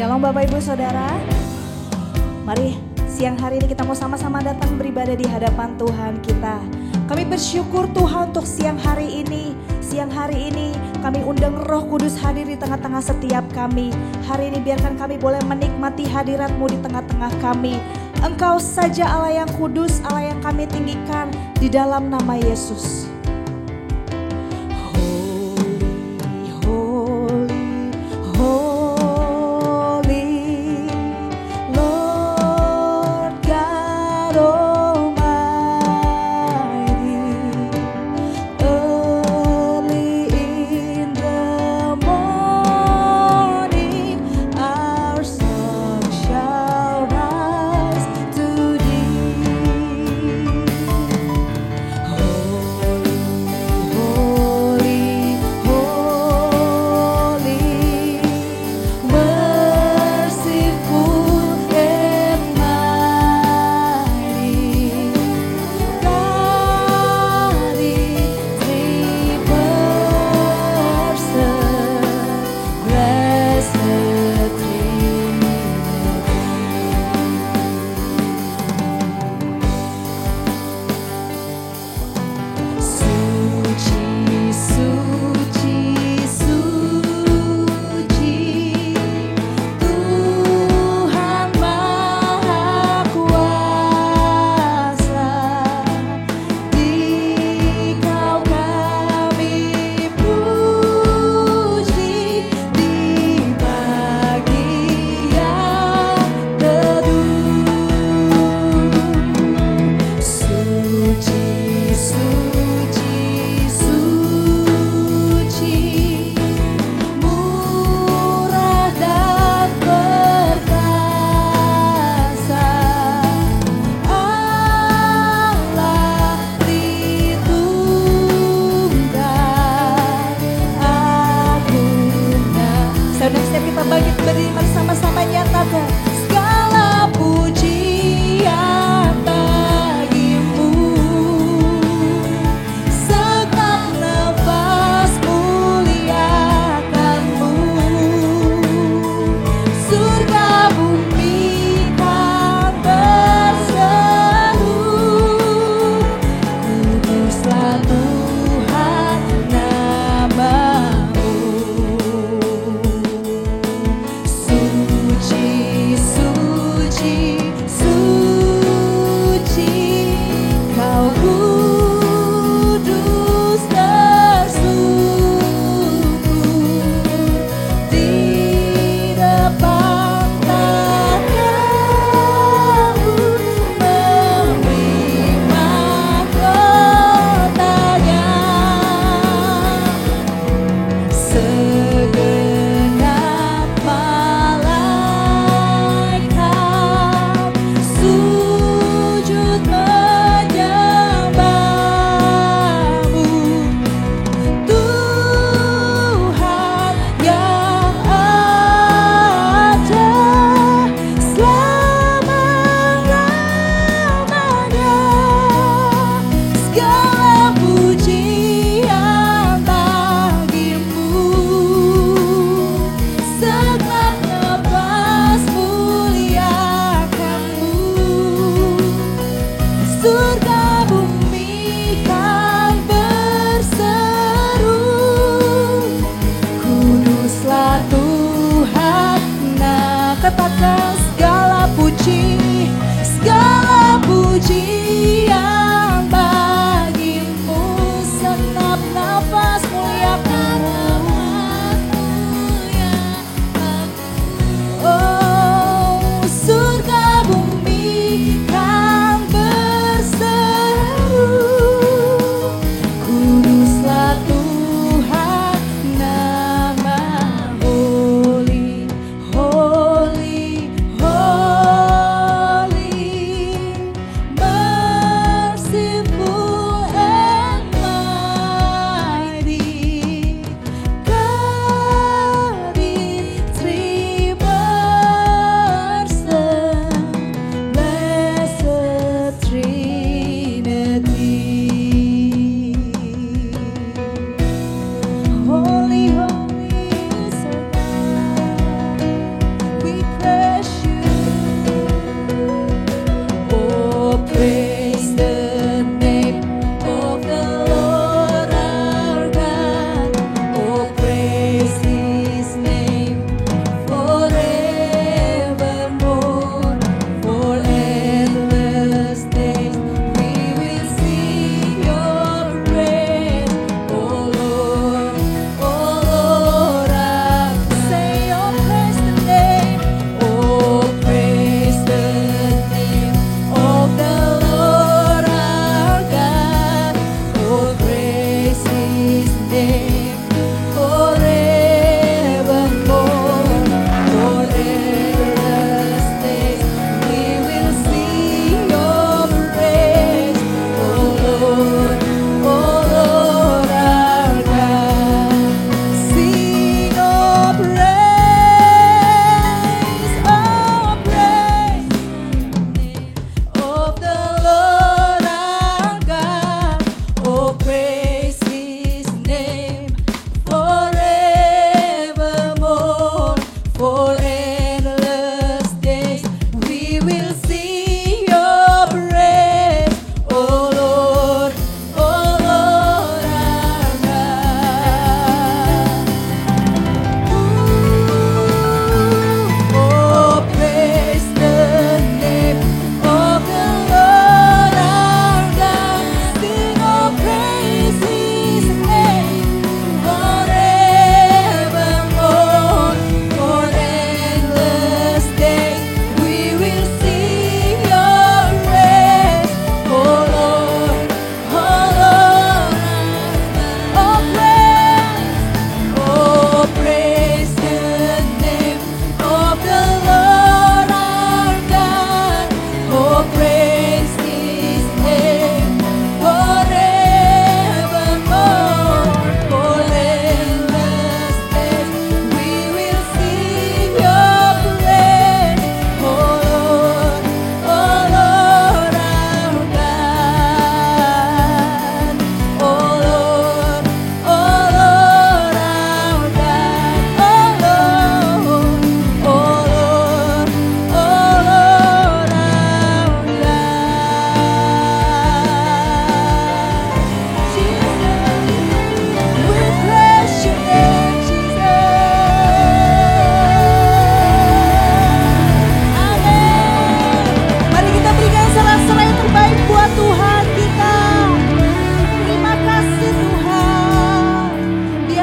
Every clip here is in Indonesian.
Shalom Bapak Ibu Saudara. Mari siang hari ini kita mau sama-sama datang beribadah di hadapan Tuhan kita. Kami bersyukur Tuhan untuk siang hari ini. Siang hari ini kami undang Roh Kudus hadir di tengah-tengah setiap kami. Hari ini biarkan kami boleh menikmati hadirat-Mu di tengah-tengah kami. Engkau saja Allah yang kudus, Allah yang kami tinggikan di dalam nama Yesus. Holy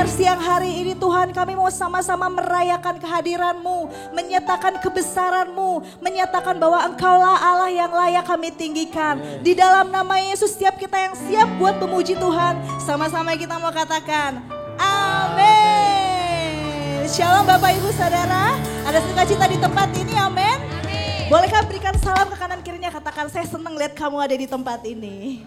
biar siang hari ini Tuhan kami mau sama-sama merayakan kehadiran-Mu, menyatakan kebesaran-Mu, menyatakan bahwa Engkaulah Allah yang layak kami tinggikan. Di dalam nama Yesus setiap kita yang siap buat memuji Tuhan, sama-sama kita mau katakan amin. Shalom Bapak Ibu Saudara, ada sukacita di tempat ini, amin. Bolehkah berikan salam ke kanan kirinya, katakan saya senang lihat kamu ada di tempat ini.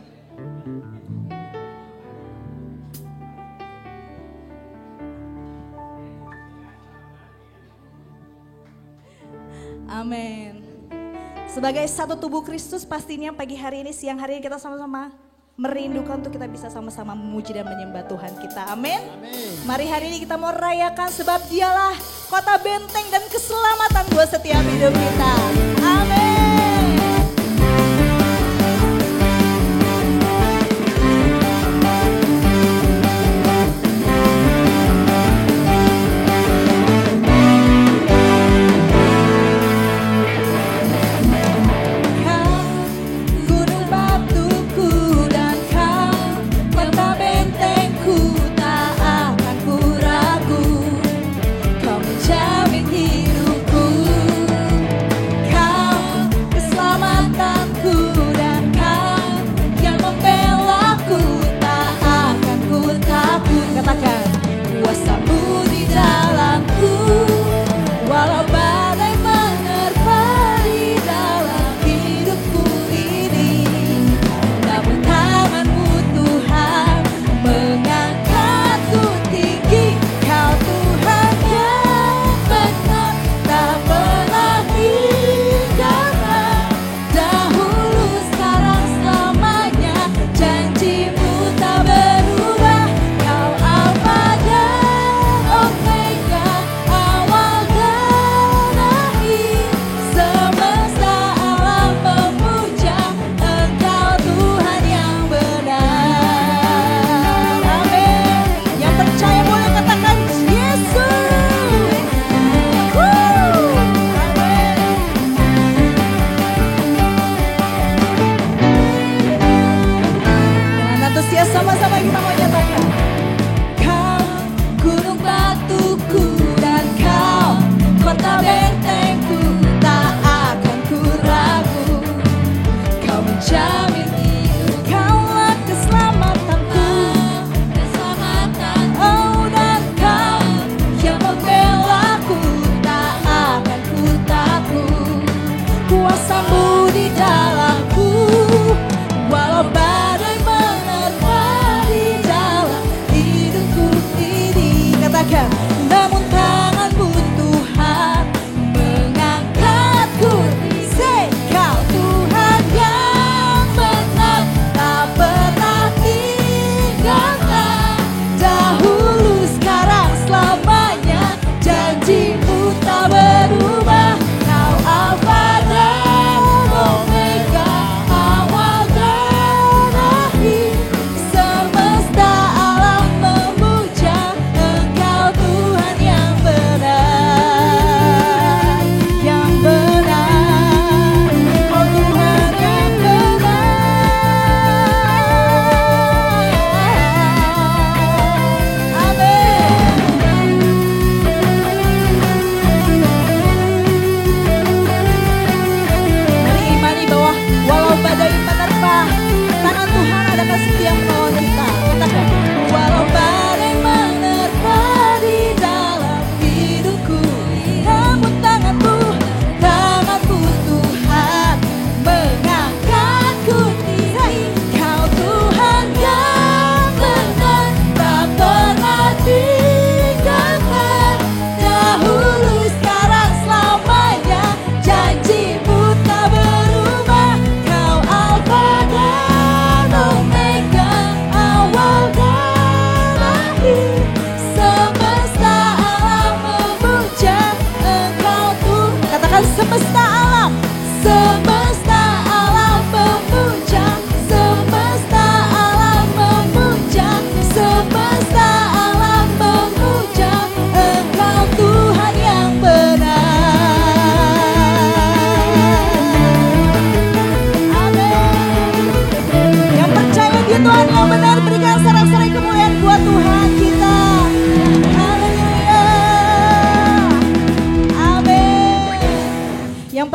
Amin. Sebagai satu tubuh Kristus, pastinya pagi hari ini, siang hari ini kita sama-sama merindukan untuk kita bisa sama-sama memuji dan menyembah Tuhan kita. Amin. Mari hari ini kita mau rayakan sebab Dialah kota benteng dan keselamatan buat setiap hidup kita. Amin. Kau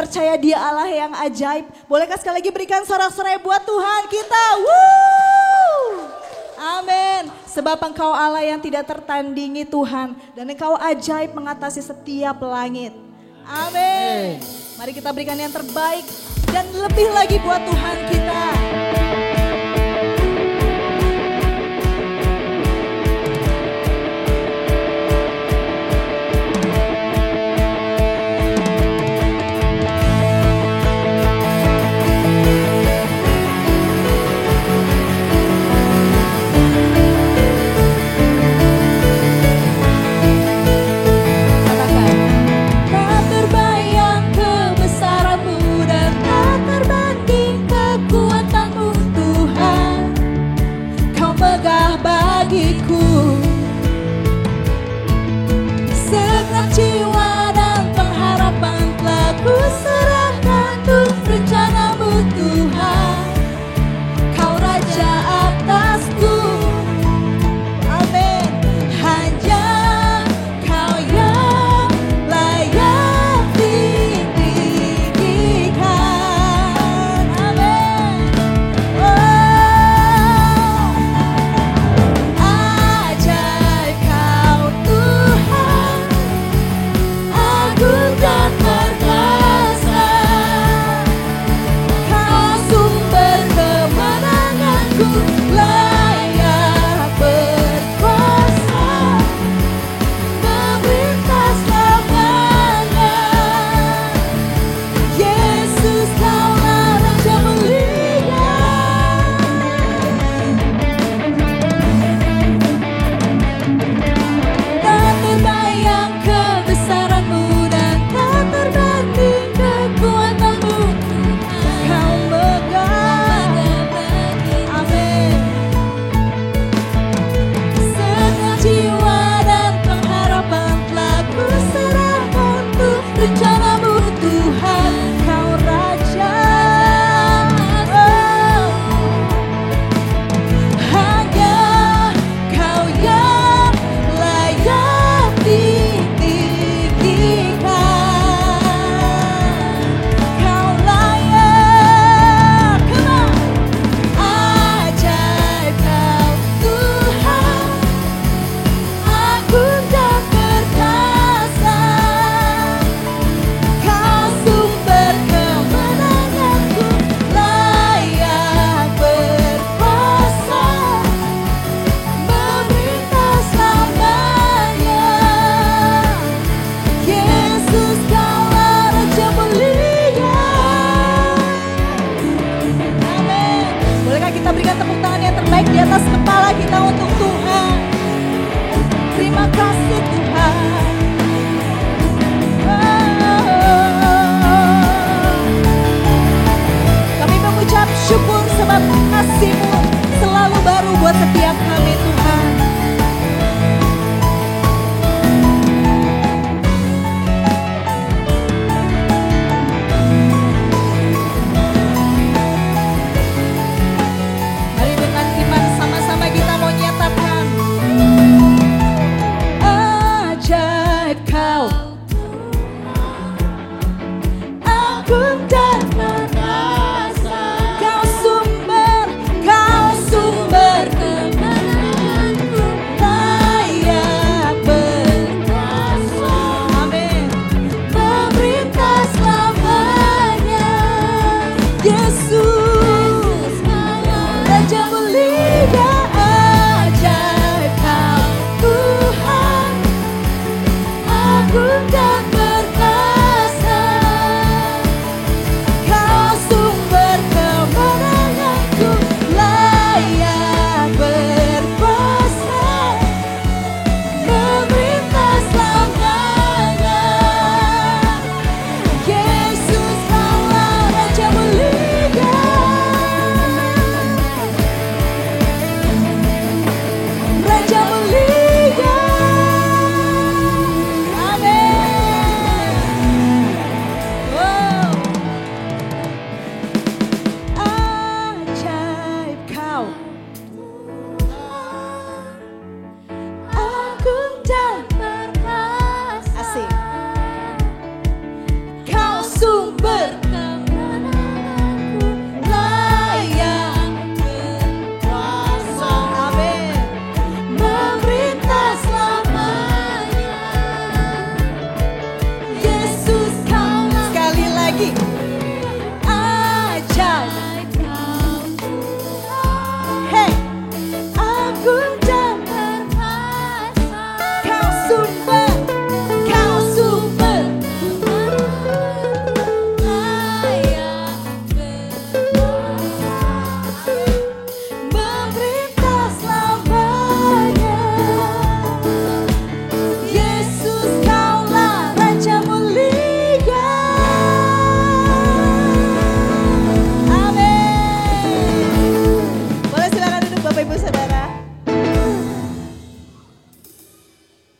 percaya Dia Allah yang ajaib. Bolehkah sekali lagi berikan sorak-sorai buat Tuhan kita? Woo! Amin. Sebab Engkau Allah yang tidak tertandingi Tuhan. Dan Engkau ajaib mengatasi setiap langit. Amin. Mari kita berikan yang terbaik dan lebih lagi buat Tuhan kita.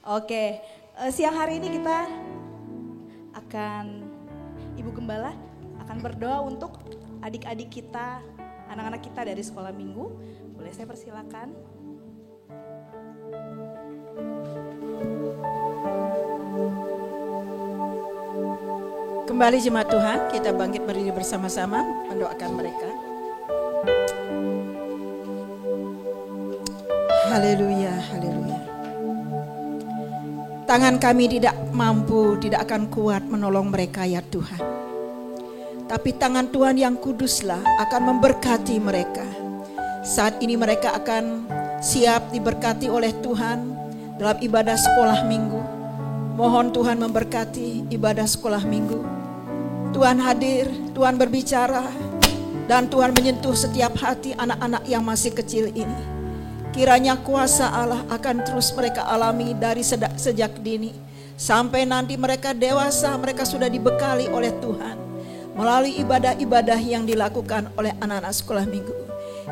Oke, siang hari ini kita akan, Ibu Gembala akan berdoa untuk adik-adik kita, anak-anak kita dari sekolah minggu. Boleh saya persilakan? Kembali jemaat Tuhan, kita bangkit berdiri bersama-sama mendoakan mereka. Haleluya, haleluya. Tangan kami tidak mampu, tidak akan kuat menolong mereka ya Tuhan. Tapi tangan Tuhan yang kuduslah akan memberkati mereka. Saat ini mereka akan siap diberkati oleh Tuhan dalam ibadah sekolah minggu. Mohon Tuhan memberkati ibadah sekolah minggu. Tuhan hadir, Tuhan berbicara, dan Tuhan menyentuh setiap hati anak-anak yang masih kecil ini. Kiranya kuasa Allah akan terus mereka alami dari sejak dini. Sampai nanti mereka dewasa, mereka sudah dibekali oleh Tuhan. Melalui ibadah-ibadah yang dilakukan oleh anak-anak sekolah minggu.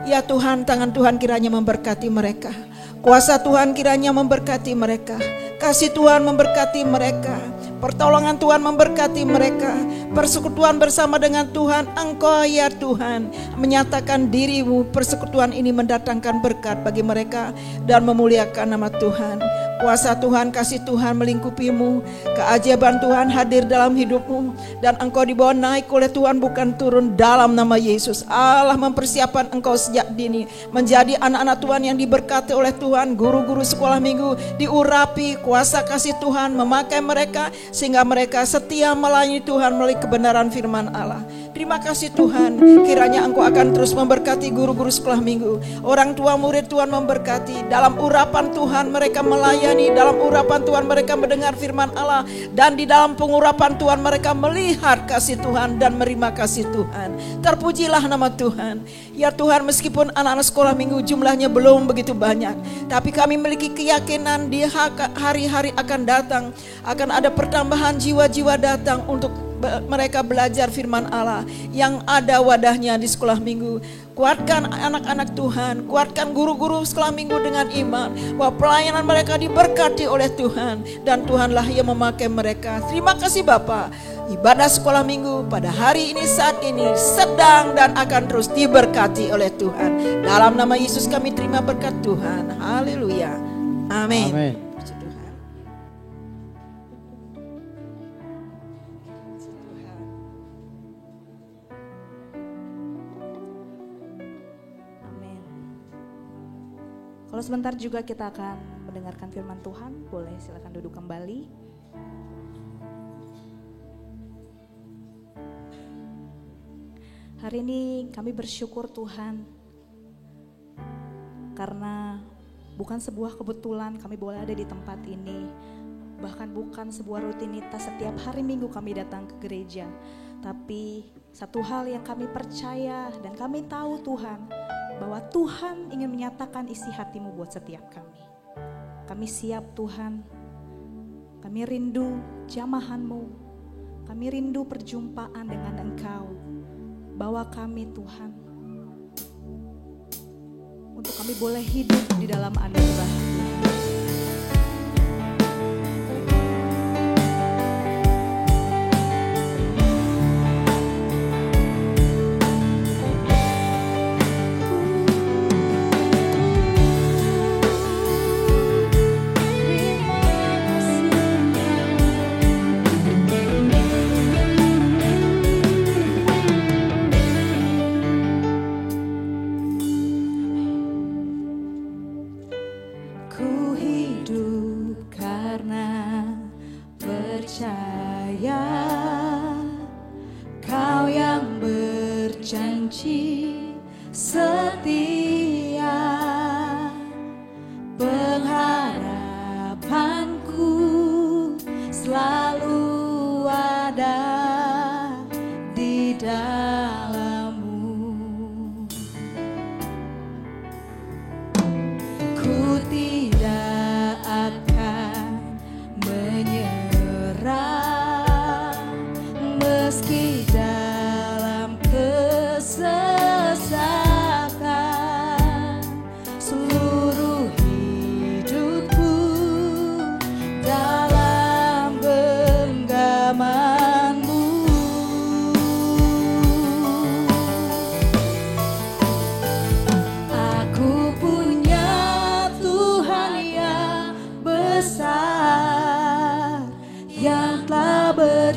Ya Tuhan, tangan Tuhan kiranya memberkati mereka. Kuasa Tuhan kiranya memberkati mereka. Kasih Tuhan memberkati mereka. Pertolongan Tuhan memberkati mereka. Persekutuan bersama dengan Tuhan, Engkau ya Tuhan menyatakan diri-Mu. Persekutuan ini mendatangkan berkat bagi mereka dan memuliakan nama Tuhan. Kuasa Tuhan, kasih Tuhan melingkupi-Mu. Keajaiban Tuhan hadir dalam hidup-Mu. Dan Engkau dibawa naik oleh Tuhan, bukan turun, dalam nama Yesus. Allah mempersiapkan Engkau sejak dini menjadi anak-anak Tuhan yang diberkati oleh Tuhan. Guru-guru sekolah minggu diurapi kuasa kasih Tuhan memakai mereka sehingga mereka setia melayani Tuhan melalui kebenaran firman Allah. Terima kasih Tuhan, kiranya Engkau akan terus memberkati guru-guru sekolah minggu. Orang tua murid Tuhan memberkati. Dalam urapan Tuhan mereka melayani, dalam urapan Tuhan mereka mendengar firman Allah. Dan di dalam pengurapan Tuhan mereka melihat kasih Tuhan dan menerima kasih Tuhan. Terpujilah nama Tuhan. Ya Tuhan, meskipun anak-anak sekolah minggu jumlahnya belum begitu banyak, tapi kami memiliki keyakinan di hari-hari akan datang akan ada pertambahan jiwa-jiwa datang untuk mereka belajar firman Allah yang ada wadahnya di sekolah minggu. Kuatkan anak-anak Tuhan, kuatkan guru-guru sekolah minggu dengan iman bahwa pelayanan mereka diberkati oleh Tuhan dan Tuhanlah yang memakai mereka. Terima kasih Bapa. Ibadah sekolah minggu pada hari ini saat ini sedang dan akan terus diberkati oleh Tuhan. Dalam nama Yesus kami terima berkat Tuhan. Haleluya. Amin. Amin. Kalau sebentar juga kita akan mendengarkan firman Tuhan, boleh silakan duduk kembali. Hari ini kami bersyukur Tuhan, karena bukan sebuah kebetulan kami boleh ada di tempat ini. Bahkan bukan sebuah rutinitas setiap hari Minggu kami datang ke gereja. Tapi satu hal yang kami percaya dan kami tahu Tuhan, bahwa Tuhan ingin menyatakan isi hati-Mu buat setiap kami. Kami siap Tuhan, kami rindu jamahan-Mu, kami rindu perjumpaan dengan Engkau. Bawa kami Tuhan, untuk kami boleh hidup di dalam anugerah Tuhan. Meski dalam kesesatan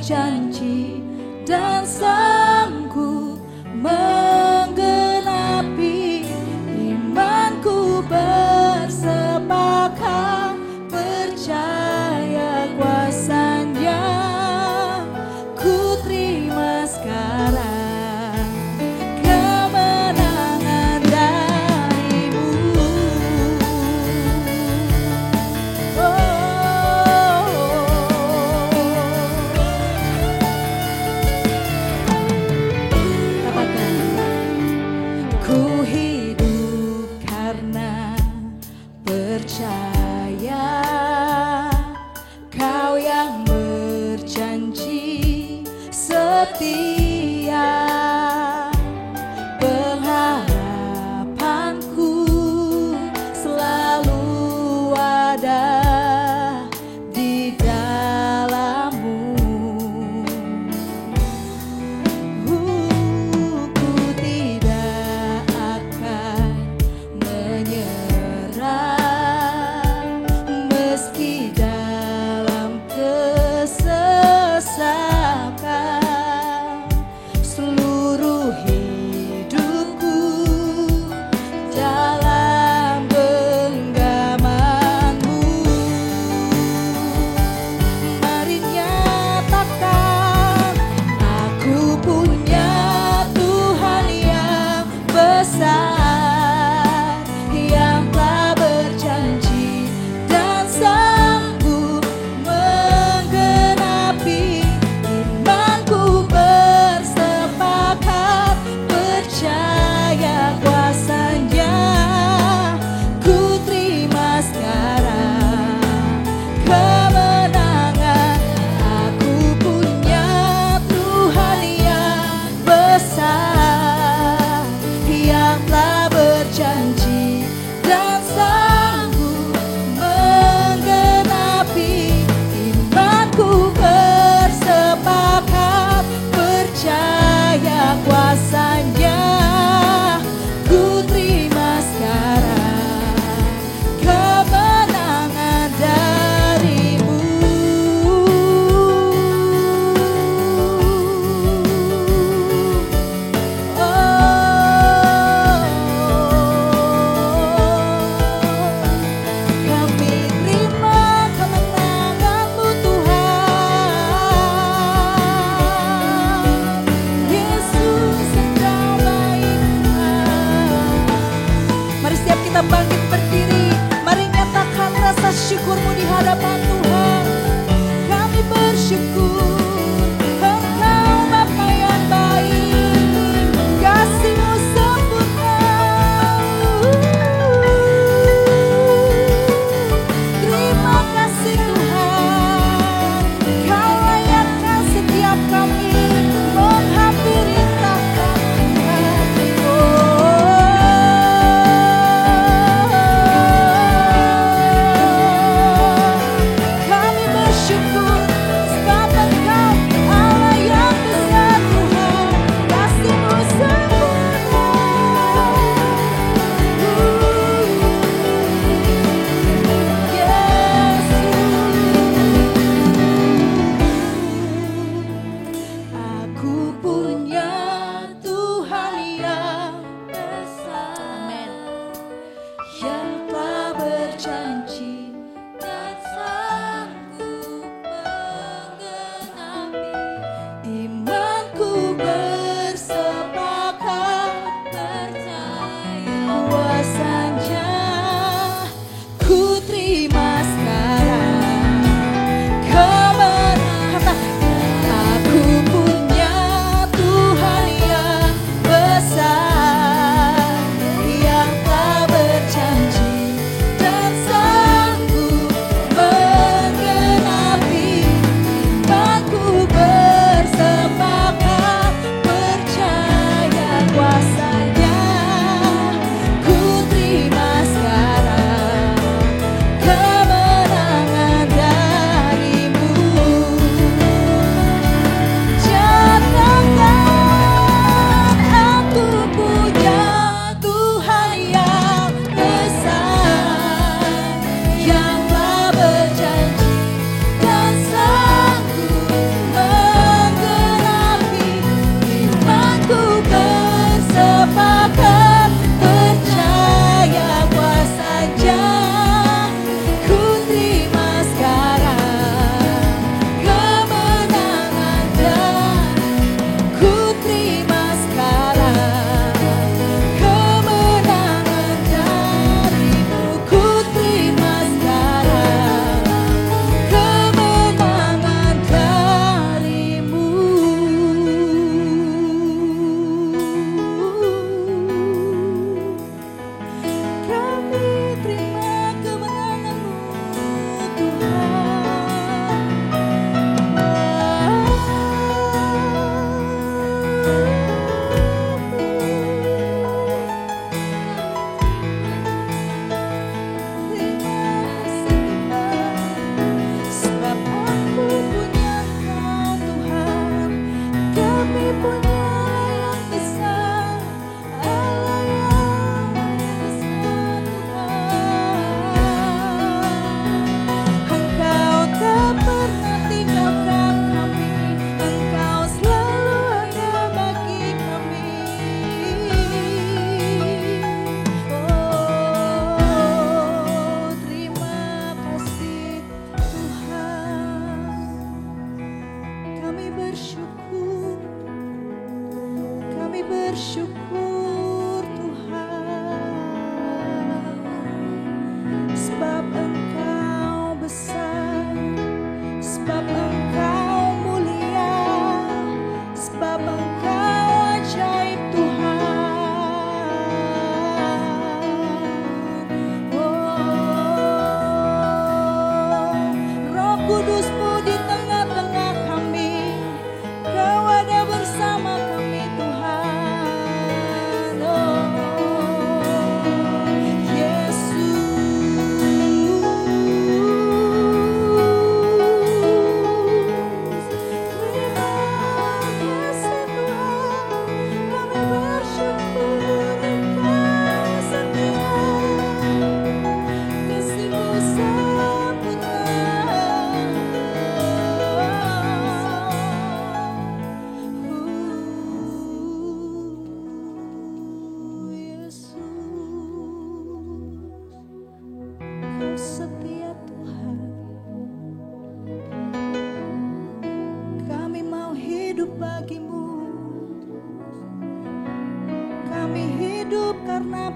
berjanji dan sanggup menggenapi. Imanku bersepakat percaya kuasanya. Ku terima sekarang kemenangan darimu. Katakan, ku hidup karena percaya. Kau yang berjanji setia. Pengharapanku selalu ada di dalam-Mu. Ku tidak akan menyerah meski dalam kesesakan.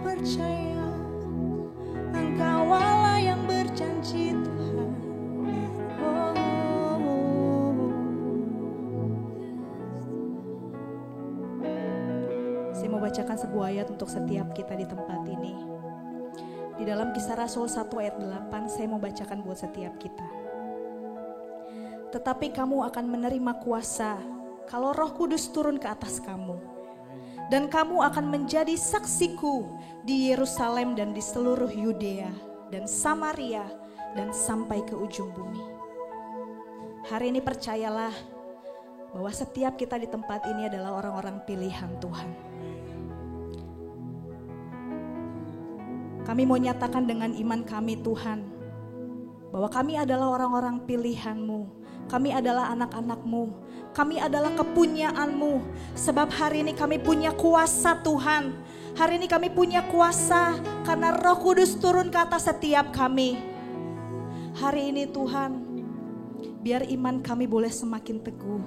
percaya, Engkau Allah yang berjanji Tuhan. Saya mau bacakan sebuah ayat untuk setiap kita di tempat ini. Di dalam Kisah Rasul 1 ayat 8, saya mau bacakan buat setiap kita. Tetapi kamu akan menerima kuasa kalau Roh Kudus turun ke atas kamu. Dan kamu akan menjadi saksiku di Yerusalem dan di seluruh Yudea dan Samaria dan sampai ke ujung bumi. Hari ini percayalah bahwa setiap kita di tempat ini adalah orang-orang pilihan Tuhan. Kami mau nyatakan dengan iman kami Tuhan, bahwa kami adalah orang-orang pilihan-Mu. Kami adalah anak-anak-Mu. Kami adalah kepunyaan-Mu. Sebab hari ini kami punya kuasa Tuhan. Hari ini kami punya kuasa karena Roh Kudus turun ke atas setiap kami. Hari ini Tuhan, biar iman kami boleh semakin teguh.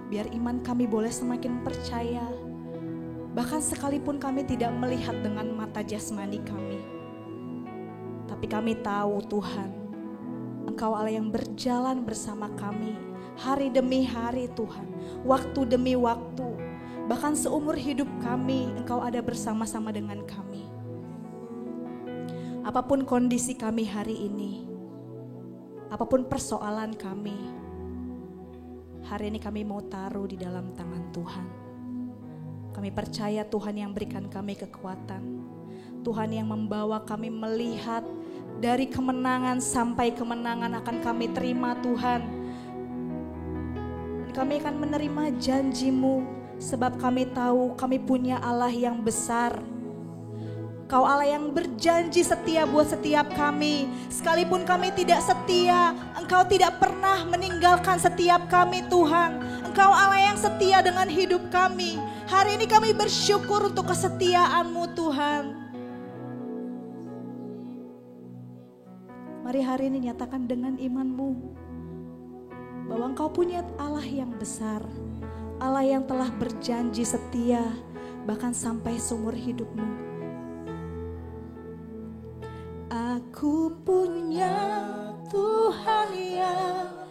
Biar iman kami boleh semakin percaya. Bahkan sekalipun kami tidak melihat dengan mata jasmani kami. Tapi kami tahu Tuhan, Engkau Allah yang berjalan bersama kami. Hari demi hari Tuhan, waktu demi waktu. Bahkan seumur hidup kami, Engkau ada bersama-sama dengan kami. Apapun kondisi kami hari ini, apapun persoalan kami, hari ini kami mau taruh di dalam tangan Tuhan. Kami percaya Tuhan yang berikan kami kekuatan. Tuhan yang membawa kami melihat dari kemenangan sampai kemenangan akan kami terima Tuhan. Dan kami akan menerima janji-Mu sebab kami tahu kami punya Allah yang besar. Kau Allah yang berjanji setia buat setiap kami. Sekalipun kami tidak setia, Engkau tidak pernah meninggalkan setiap kami Tuhan. Engkau Allah yang setia dengan hidup kami. Hari ini kami bersyukur untuk kesetiaan-Mu Tuhan. Mari hari ini nyatakan dengan iman-Mu bahwa Engkau punya Allah yang besar. Allah yang telah berjanji setia bahkan sampai seumur hidup-Mu. Aku punya Tuhan yang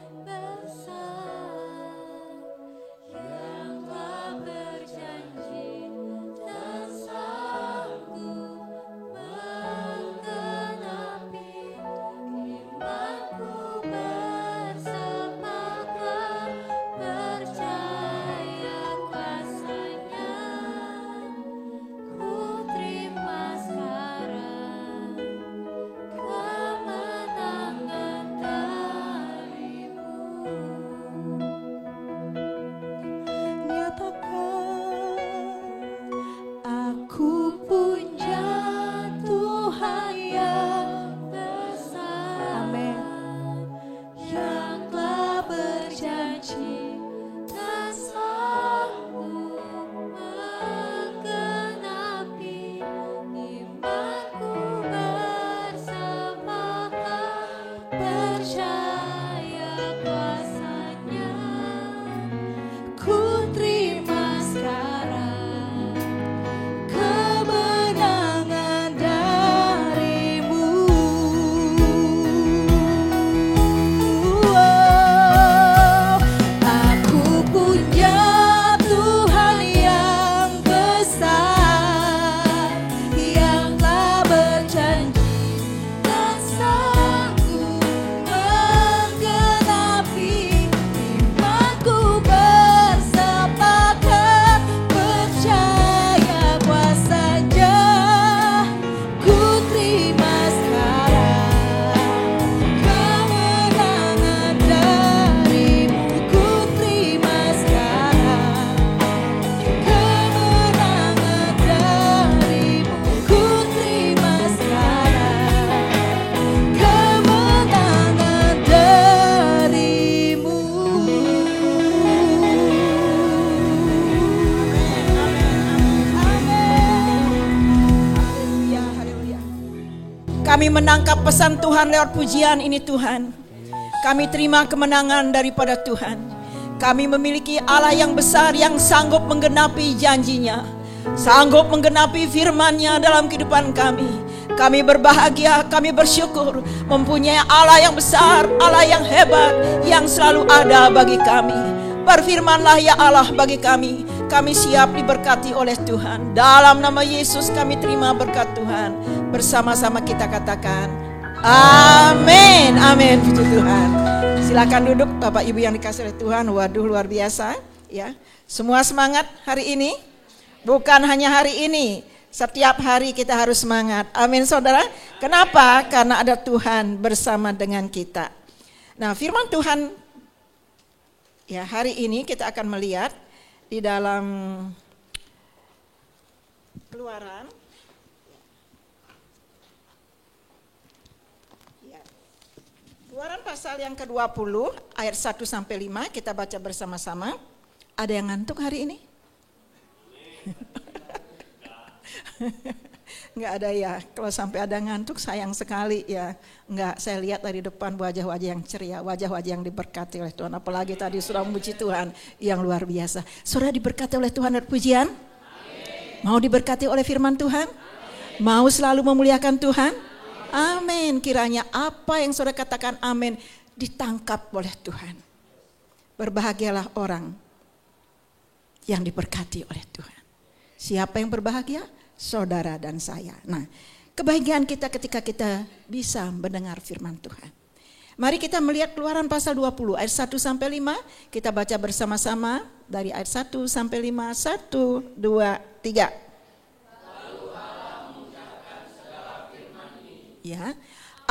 Kami menangkap pesan Tuhan lewat pujian ini Tuhan. Kami terima kemenangan daripada Tuhan. Kami memiliki Allah yang besar yang sanggup menggenapi janjinya. sanggup menggenapi firman-Nya dalam kehidupan kami. Kami berbahagia, kami bersyukur mempunyai Allah yang besar, Allah yang hebat, yang selalu ada bagi kami. Berfirmanlah ya Allah bagi kami. Kami siap diberkati oleh Tuhan. Dalam nama Yesus kami terima berkat Tuhan. Bersama-sama kita katakan amin, amin, puji Tuhan. Silakan duduk Bapak Ibu yang dikasihi oleh Tuhan. Waduh, luar biasa ya. Semua semangat hari ini. Bukan hanya hari ini, setiap hari kita harus semangat. Amin saudara. Kenapa? Karena ada Tuhan bersama dengan kita. Nah, firman Tuhan ya hari ini kita akan melihat di dalam Keluaran. Keluaran pasal yang ke-20 ayat 1 sampai 5 kita baca bersama-sama. Ada yang ngantuk hari ini? Enggak ada ya. Kalau sampai ada ngantuk sayang sekali ya. Enggak, saya lihat dari depan wajah-wajah yang ceria, wajah-wajah yang diberkati oleh Tuhan. Apalagi tadi sudah memuji Tuhan yang luar biasa. Saudara diberkati oleh Tuhan dan pujian? Amin. Mau diberkati oleh firman Tuhan? Amin. Mau selalu memuliakan Tuhan? Amin. Kiranya apa yang saudara katakan amin ditangkap oleh Tuhan. Berbahagialah orang yang diberkati oleh Tuhan. Siapa yang berbahagia? Saudara dan saya. Nah, kebahagiaan kita ketika kita bisa mendengar firman Tuhan. Mari kita melihat Keluaran pasal 20 ayat 1 sampai 5. Kita baca bersama-sama dari ayat 1 sampai 5. 1, 2, 3. Ya,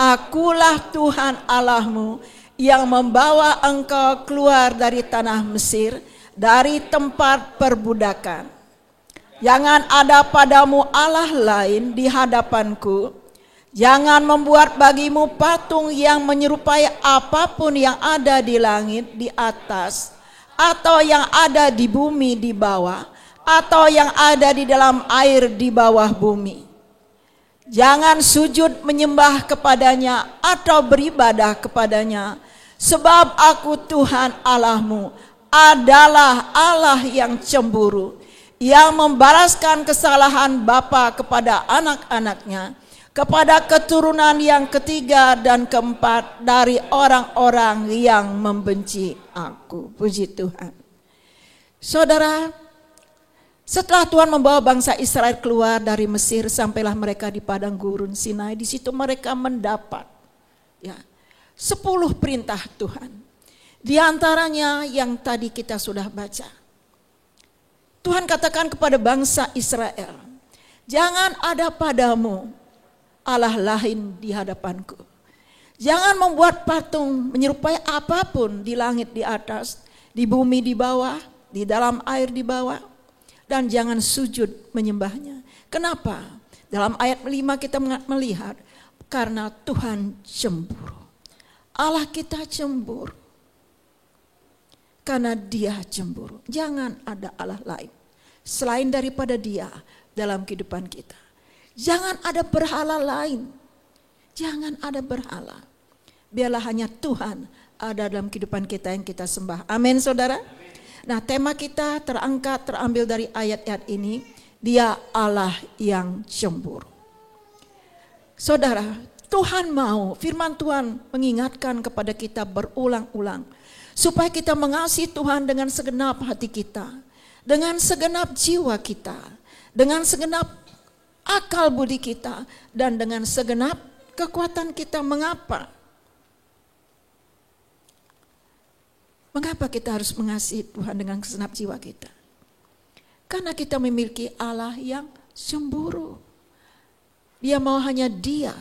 Akulah Tuhan Allahmu yang membawa engkau keluar dari tanah Mesir, dari tempat perbudakan. Jangan ada padamu Allah lain di hadapanku. Jangan membuat bagimu patung yang menyerupai apapun yang ada di langit di atas, atau yang ada di bumi di bawah, atau yang ada di dalam air di bawah bumi. Jangan sujud menyembah kepadanya atau beribadah kepadanya, sebab aku Tuhan Allahmu adalah Allah yang cemburu, yang membalaskan kesalahan bapa kepada anak-anaknya, kepada keturunan yang ketiga dan keempat dari orang-orang yang membenci aku. Puji Tuhan. Saudara, setelah Tuhan membawa bangsa Israel keluar dari Mesir, sampailah mereka di padang gurun Sinai. Di situ mereka mendapat 10 perintah Tuhan. Di antaranya yang tadi kita sudah baca. Tuhan katakan kepada bangsa Israel, jangan ada padamu Allah lain di hadapanku. Jangan membuat patung menyerupai apapun di langit di atas, di bumi di bawah, di dalam air di bawah. Dan jangan sujud menyembahnya. Kenapa? Dalam ayat 5 kita melihat, karena Tuhan cemburu. Allah kita cemburu. Karena Dia cemburu. Jangan ada Allah lain selain daripada Dia dalam kehidupan kita. Jangan ada berhala lain. Jangan ada berhala. Biarlah hanya Tuhan ada dalam kehidupan kita yang kita sembah. Amin saudara. Nah, tema kita terambil dari ayat-ayat ini. Dia Allah yang cemburu. Saudara, Tuhan mau, firman Tuhan mengingatkan kepada kita berulang-ulang. Supaya kita mengasihi Tuhan dengan segenap hati kita, dengan segenap jiwa kita, dengan segenap akal budi kita, dan dengan segenap kekuatan kita. Mengapa? Mengapa kita harus mengasihi Tuhan dengan segenap jiwa kita? Karena kita memiliki Allah yang cemburu. Dia mau hanya Dia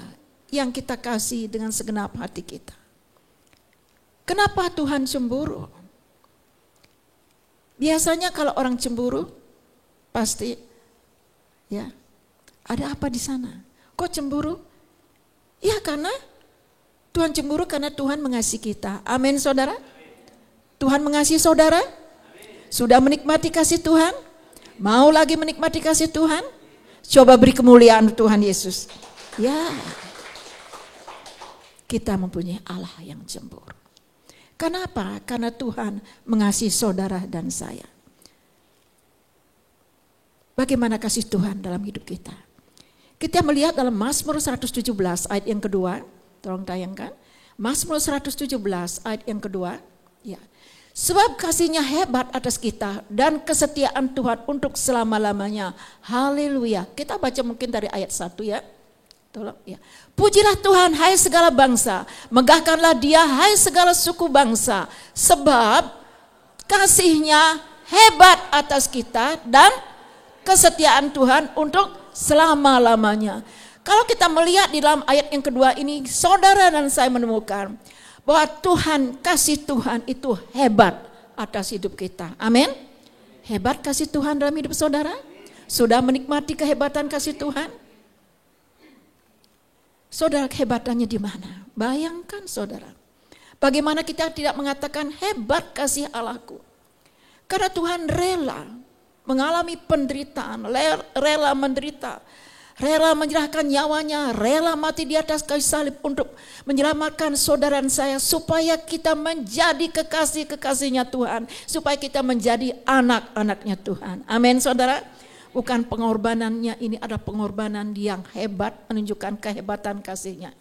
yang kita kasih dengan segenap hati kita. Kenapa Tuhan cemburu? Biasanya kalau orang cemburu, pasti ya ada apa di sana? Kok cemburu? Ya karena Tuhan cemburu karena Tuhan mengasihi kita. Amin saudara. Tuhan mengasihi saudara. Sudah menikmati kasih Tuhan? Mau lagi menikmati kasih Tuhan? Coba beri kemuliaan Tuhan Yesus. Ya, kita mempunyai Allah yang cemburu. Kenapa? Karena Tuhan mengasihi saudara dan saya. Bagaimana kasih Tuhan dalam hidup kita? Kita melihat dalam Mazmur 117 ayat yang kedua. Tolong tayangkan. Mazmur 117 ayat yang kedua. Ya. Sebab kasihnya hebat atas kita dan kesetiaan Tuhan untuk selama-lamanya. Haleluya. Kita baca mungkin dari ayat 1 ya. Tolong ya. Pujilah Tuhan hai segala bangsa, megahkanlah Dia hai segala suku bangsa, sebab kasihnya hebat atas kita dan kesetiaan Tuhan untuk selama-lamanya. Kalau kita melihat di dalam ayat yang kedua ini, saudara dan saya menemukan bahwa Tuhan, kasih Tuhan itu hebat atas hidup kita. Amin. Hebat kasih Tuhan dalam hidup saudara? Sudah menikmati kehebatan kasih Tuhan? Saudara, kehebatannya di mana? Bayangkan saudara, bagaimana kita tidak mengatakan hebat kasih Allahku. Karena Tuhan rela mengalami penderitaan, rela menderita, rela menyerahkan nyawanya, rela mati di atas kayu salib untuk menyelamatkan saudara dan saya, supaya kita menjadi kekasih-kekasihnya Tuhan, supaya kita menjadi anak-anaknya Tuhan. Amin saudara. Bukan pengorbanannya, ini adalah pengorbanan yang hebat, menunjukkan kehebatan kasihnya.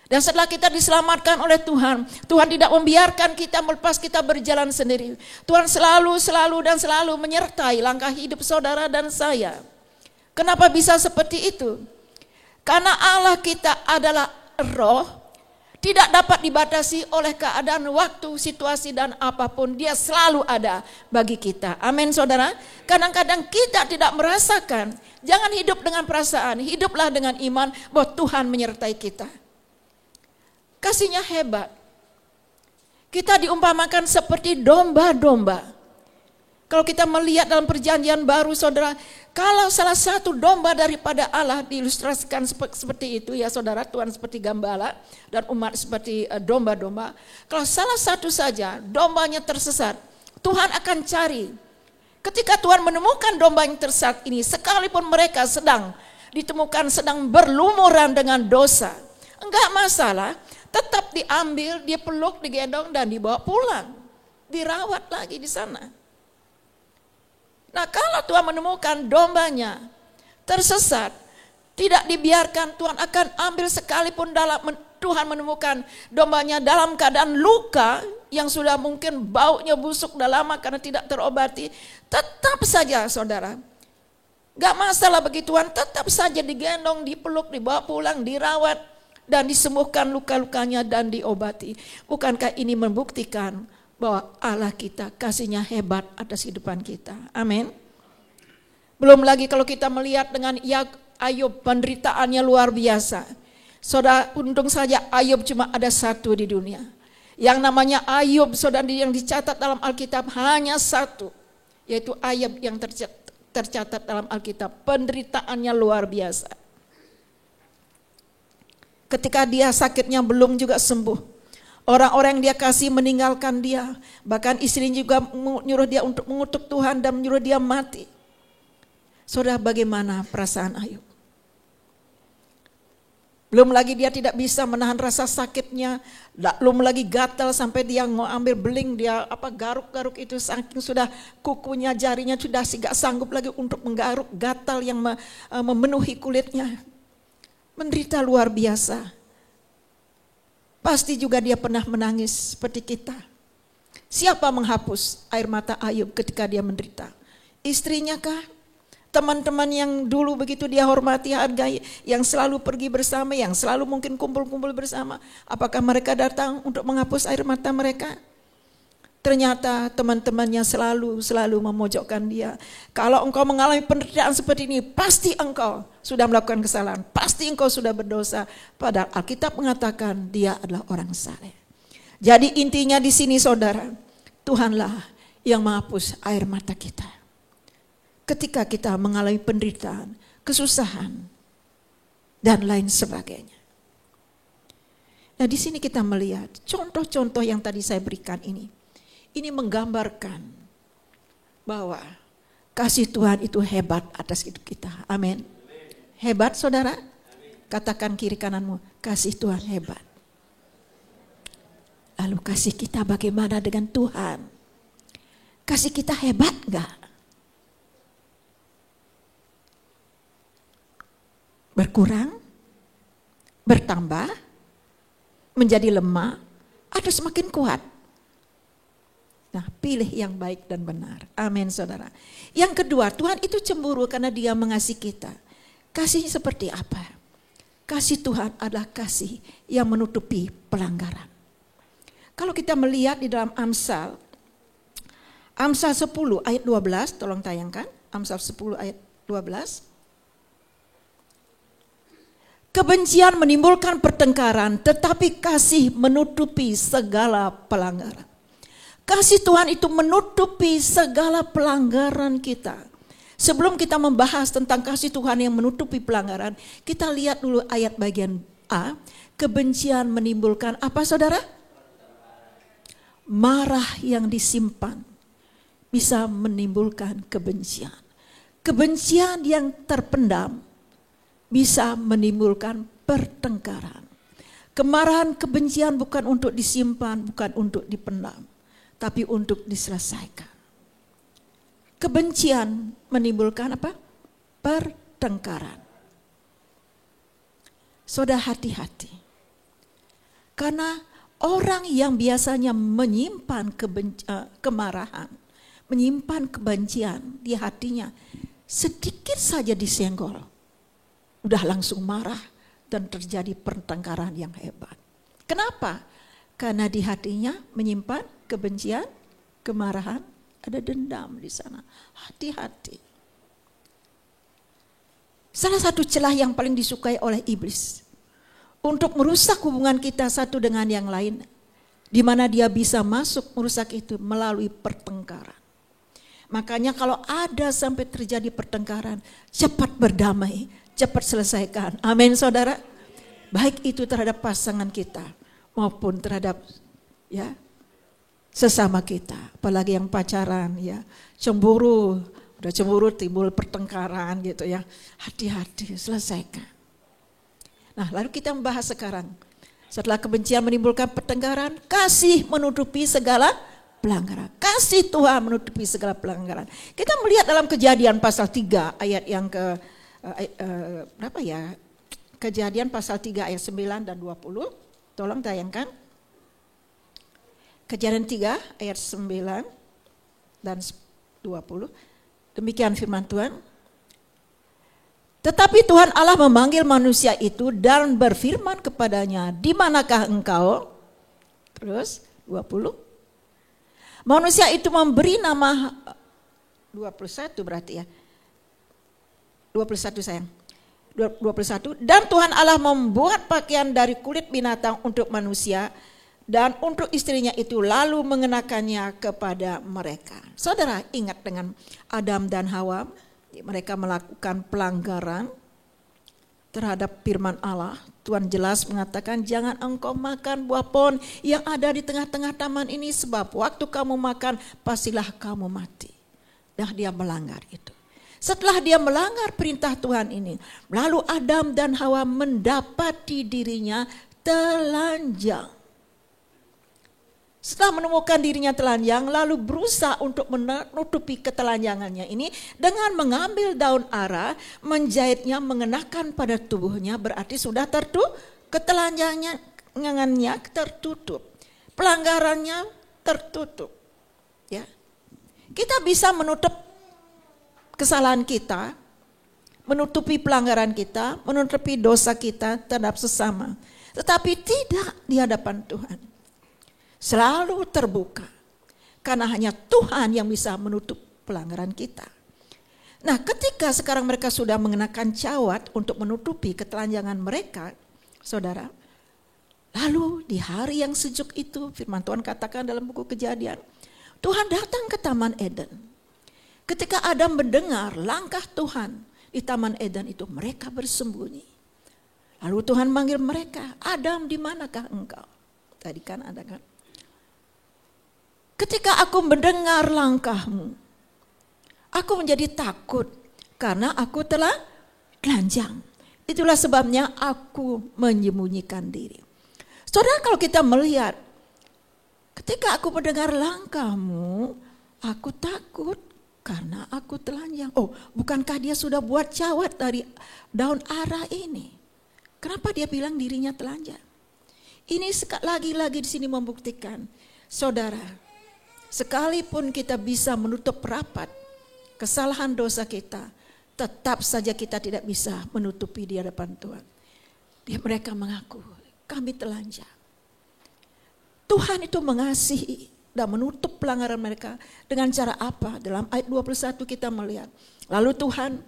Dan setelah kita diselamatkan oleh Tuhan, Tuhan tidak membiarkan kita melepas kita berjalan sendiri. Tuhan selalu menyertai langkah hidup saudara dan saya. Kenapa bisa seperti itu? Karena Allah kita adalah roh, tidak dapat dibatasi oleh keadaan, waktu, situasi dan apapun. Dia selalu ada bagi kita. Amin saudara. Kadang-kadang kita tidak merasakan. Jangan hidup dengan perasaan. Hiduplah dengan iman bahwa Tuhan menyertai kita. Kasihnya hebat. Kita diumpamakan seperti domba-domba. Kalau kita melihat dalam perjanjian baru saudara, kalau salah satu domba daripada Allah diilustrasikan seperti itu ya saudara, Tuhan seperti gembala dan umat seperti domba-domba. Kalau salah satu saja dombanya tersesat, Tuhan akan cari. Ketika Tuhan menemukan domba yang tersesat ini, sekalipun mereka sedang berlumuran dengan dosa, enggak masalah, tetap diambil, dipeluk, digendong dan dibawa pulang. Dirawat lagi di sana. Nah kalau Tuhan menemukan dombanya tersesat, tidak dibiarkan, Tuhan akan ambil sekalipun Tuhan menemukan dombanya dalam keadaan luka yang sudah mungkin baunya busuk dah lama karena tidak terobati. Tetap saja saudara, gak masalah bagi Tuhan, tetap saja digendong, dipeluk, dibawa pulang, dirawat dan disembuhkan luka-lukanya dan diobati. Bukankah ini membuktikan bahwa Allah kita kasihnya hebat atas kehidupan kita. Amin. Belum lagi kalau kita melihat dengan Ayub, penderitaannya luar biasa. Saudara, untung saja Ayub cuma ada satu di dunia. Yang namanya Ayub, saudara, yang dicatat dalam Alkitab hanya satu. Yaitu Ayub yang tercatat dalam Alkitab. Penderitaannya luar biasa. Ketika dia sakitnya belum juga sembuh. Orang-orang yang dia kasih meninggalkan dia. Bahkan istrinya juga menyuruh dia untuk mengutuk Tuhan dan menyuruh dia mati. Saudara, bagaimana perasaan Ayub? Belum lagi dia tidak bisa menahan rasa sakitnya. Belum lagi gatal sampai dia mau ambil beling, dia garuk-garuk itu saking sudah kukunya, jarinya sudah tidak sanggup lagi untuk menggaruk, gatal yang memenuhi kulitnya. Menderita luar biasa. Pasti juga dia pernah menangis seperti kita. Siapa menghapus air mata Ayub ketika dia menderita? Istrinya kah? Teman-teman yang dulu begitu dia hormati, hargai, yang selalu pergi bersama, yang selalu mungkin kumpul-kumpul bersama. Apakah mereka datang untuk menghapus air mata mereka? Ternyata teman-temannya selalu memojokkan dia. Kalau engkau mengalami penderitaan seperti ini, pasti engkau sudah melakukan kesalahan. Pasti engkau sudah berdosa. Padahal Alkitab mengatakan dia adalah orang saleh. Jadi intinya di sini saudara, Tuhanlah yang menghapus air mata kita. Ketika kita mengalami penderitaan, kesusahan, dan lain sebagainya. Nah di sini kita melihat contoh-contoh yang tadi saya berikan ini. Ini menggambarkan bahwa kasih Tuhan itu hebat atas hidup kita. Amin. Hebat saudara? Katakan kiri kananmu, kasih Tuhan hebat. Lalu kasih kita bagaimana dengan Tuhan? Kasih kita hebat enggak? berkurang, bertambah, menjadi lemah, atau semakin kuat? Nah, pilih yang baik dan benar. Amin, saudara. Yang kedua, Tuhan itu cemburu karena Dia mengasihi kita. Kasihnya seperti apa? Kasih Tuhan adalah kasih yang menutupi pelanggaran. Kalau kita melihat di dalam Amsal 10 ayat 12, tolong tayangkan. Amsal 10 ayat 12. Kebencian menimbulkan pertengkaran, tetapi kasih menutupi segala pelanggaran. Kasih Tuhan itu menutupi segala pelanggaran kita. Sebelum kita membahas tentang kasih Tuhan yang menutupi pelanggaran, kita lihat dulu ayat bagian A. Kebencian menimbulkan apa, saudara? Marah yang disimpan bisa menimbulkan kebencian. Kebencian yang terpendam bisa menimbulkan pertengkaran. Kemarahan, kebencian bukan untuk disimpan, bukan untuk dipendam, tapi untuk diselesaikan. Kebencian menimbulkan apa? Pertengkaran. Saudara, hati-hati. Karena orang yang biasanya menyimpan kemarahan, menyimpan kebencian di hatinya, sedikit saja disenggol, udah langsung marah dan terjadi pertengkaran yang hebat. Kenapa? Karena di hatinya menyimpan kebencian, kemarahan, ada dendam di sana. Hati-hati. Salah satu celah yang paling disukai oleh iblis untuk merusak hubungan kita satu dengan yang lain, di mana dia bisa masuk merusak itu melalui pertengkaran. Makanya kalau ada sampai terjadi pertengkaran, cepat berdamai, cepat selesaikan. Amin, saudara. Baik itu terhadap pasangan kita maupun terhadap sesama kita, apalagi yang pacaran, cemburu, udah cemburu timbul pertengkaran gitu ya. Hati-hati, selesaikan. Nah, lalu kita membahas sekarang. Setelah kebencian menimbulkan pertengkaran, kasih menutupi segala pelanggaran. Kasih Tuhan menutupi segala pelanggaran. Kita melihat dalam Kejadian pasal 3 ayat yang Kejadian pasal 3 ayat 9 dan 20. Tolong tayangkan. Kejadian 3 ayat 9 dan 20. Demikian firman Tuhan. Tetapi Tuhan Allah memanggil manusia itu dan berfirman kepadanya, "Di manakah engkau?" Terus 20. Manusia itu memberi nama 21 berarti ya. 21 sayang. 21. Dan Tuhan Allah membuat pakaian dari kulit binatang untuk manusia dan untuk istrinya itu, lalu mengenakannya kepada mereka. Saudara, ingat dengan Adam dan Hawa, mereka melakukan pelanggaran terhadap firman Allah. Tuhan jelas mengatakan, jangan engkau makan buah pohon yang ada di tengah-tengah taman ini, sebab waktu kamu makan pastilah kamu mati. Nah, dia melanggar itu. Setelah dia melanggar perintah Tuhan ini, lalu Adam dan Hawa mendapati dirinya telanjang. Setelah menemukan dirinya telanjang, lalu berusaha untuk menutupi ketelanjangannya ini dengan mengambil daun ara, menjahitnya, mengenakan pada tubuhnya, berarti sudah ketelanjangannya tertutup. Pelanggarannya tertutup. Ya. Kita bisa menutup kesalahan kita, menutupi pelanggaran kita, menutupi dosa kita terhadap sesama. Tetapi tidak di hadapan Tuhan. Selalu terbuka. Karena hanya Tuhan yang bisa menutup pelanggaran kita. Nah, ketika sekarang mereka sudah mengenakan cawat untuk menutupi ketelanjangan mereka, saudara, lalu di hari yang sejuk itu, firman Tuhan katakan dalam buku Kejadian, Tuhan datang ke Taman Eden. Ketika Adam mendengar langkah Tuhan di Taman Eden itu, mereka bersembunyi. Lalu Tuhan manggil mereka, Adam, di manakah engkau? Tadi kan ada kan? Ketika aku mendengar langkahmu, aku menjadi takut karena aku telah telanjang. Itulah sebabnya aku menyembunyikan diri. Saudara, kalau kita melihat, ketika aku mendengar langkahmu, aku takut Karena aku telanjang. Oh, bukankah dia sudah buat cawat dari daun ara ini? Kenapa dia bilang dirinya telanjang? Ini lagi-lagi di sini membuktikan, saudara, sekalipun kita bisa menutup rapat kesalahan dosa kita, tetap saja kita tidak bisa menutupi di hadapan Tuhan. Mereka mengaku, kami telanjang. Tuhan itu mengasihi dan menutup pelanggaran mereka dengan cara apa? Dalam ayat 21 kita melihat. Lalu Tuhan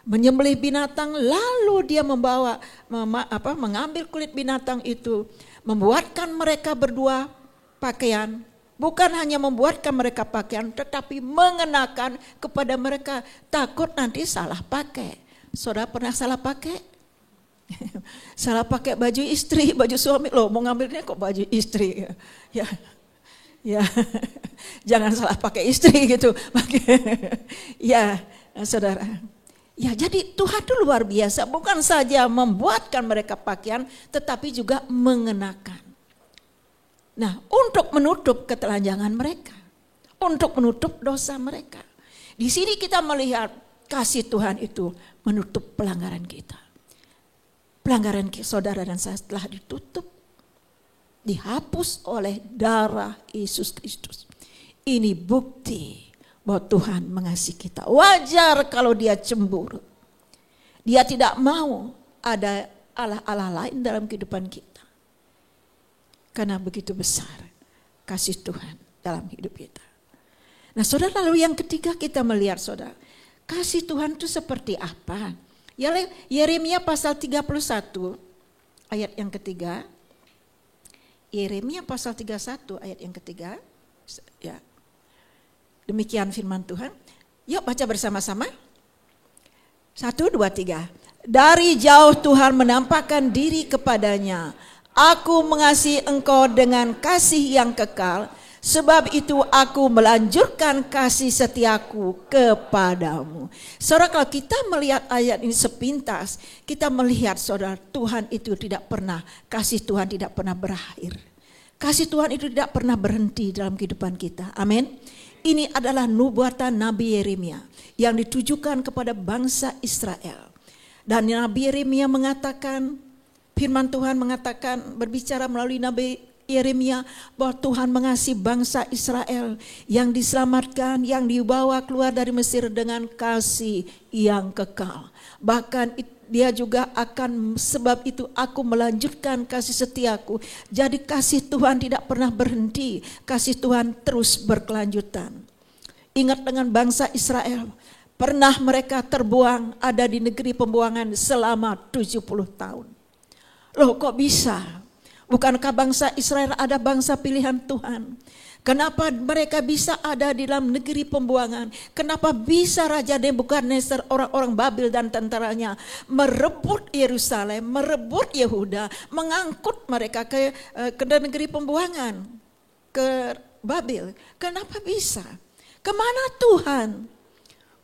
menyembelih binatang, lalu dia mengambil kulit binatang itu, membuatkan mereka berdua pakaian. Bukan hanya membuatkan mereka pakaian, tetapi mengenakan kepada mereka, takut nanti salah pakai. Saudara pernah salah pakai? Salah pakai baju istri, baju suami, loh mau ngambilnya kok baju istri. Ya, jangan salah pakai istri gitu. Ya, saudara. Ya, jadi Tuhan itu luar biasa, bukan saja membuatkan mereka pakaian, tetapi juga mengenakan. Nah, untuk menutup ketelanjangan mereka, untuk menutup dosa mereka. Di sini kita melihat kasih Tuhan itu menutup pelanggaran kita. Pelanggaran saudara dan saya telah ditutup, dihapus oleh darah Yesus Kristus. Ini bukti bahwa Tuhan mengasihi kita. Wajar kalau dia cemburu. Dia tidak mau ada Allah-Allah lain dalam kehidupan kita. Karena begitu besar kasih Tuhan dalam hidup kita. Nah saudara, lalu yang ketiga kita melihat saudara, kasih Tuhan itu seperti apa? Yeremia pasal 31 ayat yang ketiga. Yeremia pasal 31 ayat yang ketiga. Ya. Demikian firman Tuhan. Yuk baca bersama-sama. 1, 2, 3. Dari jauh Tuhan menampakkan diri kepadanya. Aku mengasihi engkau dengan kasih yang kekal. Sebab itu aku melanjutkan kasih setiaku kepadamu. Saudara, kalau kita melihat ayat ini sepintas, kita melihat saudara, Tuhan itu tidak pernah, kasih Tuhan tidak pernah berakhir. Kasih Tuhan itu tidak pernah berhenti dalam kehidupan kita. Amin. Ini adalah nubuatan Nabi Yeremia yang ditujukan kepada bangsa Israel. Dan Nabi Yeremia mengatakan, firman Tuhan mengatakan, berbicara melalui Nabi Yeremia bahwa Tuhan mengasihi bangsa Israel yang diselamatkan, yang dibawa keluar dari Mesir dengan kasih yang kekal. Bahkan dia juga akan, sebab itu aku melanjutkan kasih setiaku. Jadi kasih Tuhan tidak pernah berhenti, kasih Tuhan terus berkelanjutan. Ingat dengan bangsa Israel, pernah mereka terbuang, ada di negeri pembuangan selama 70 tahun. Loh kok bisa? Bukankah bangsa Israel ada bangsa pilihan Tuhan? Kenapa mereka bisa ada di dalam negeri pembuangan? Kenapa bisa Raja Nebukadnezar, orang-orang Babel dan tentaranya merebut Yerusalem, merebut Yehuda, mengangkut mereka ke negeri pembuangan, ke Babel? Kenapa bisa? Kemana Tuhan?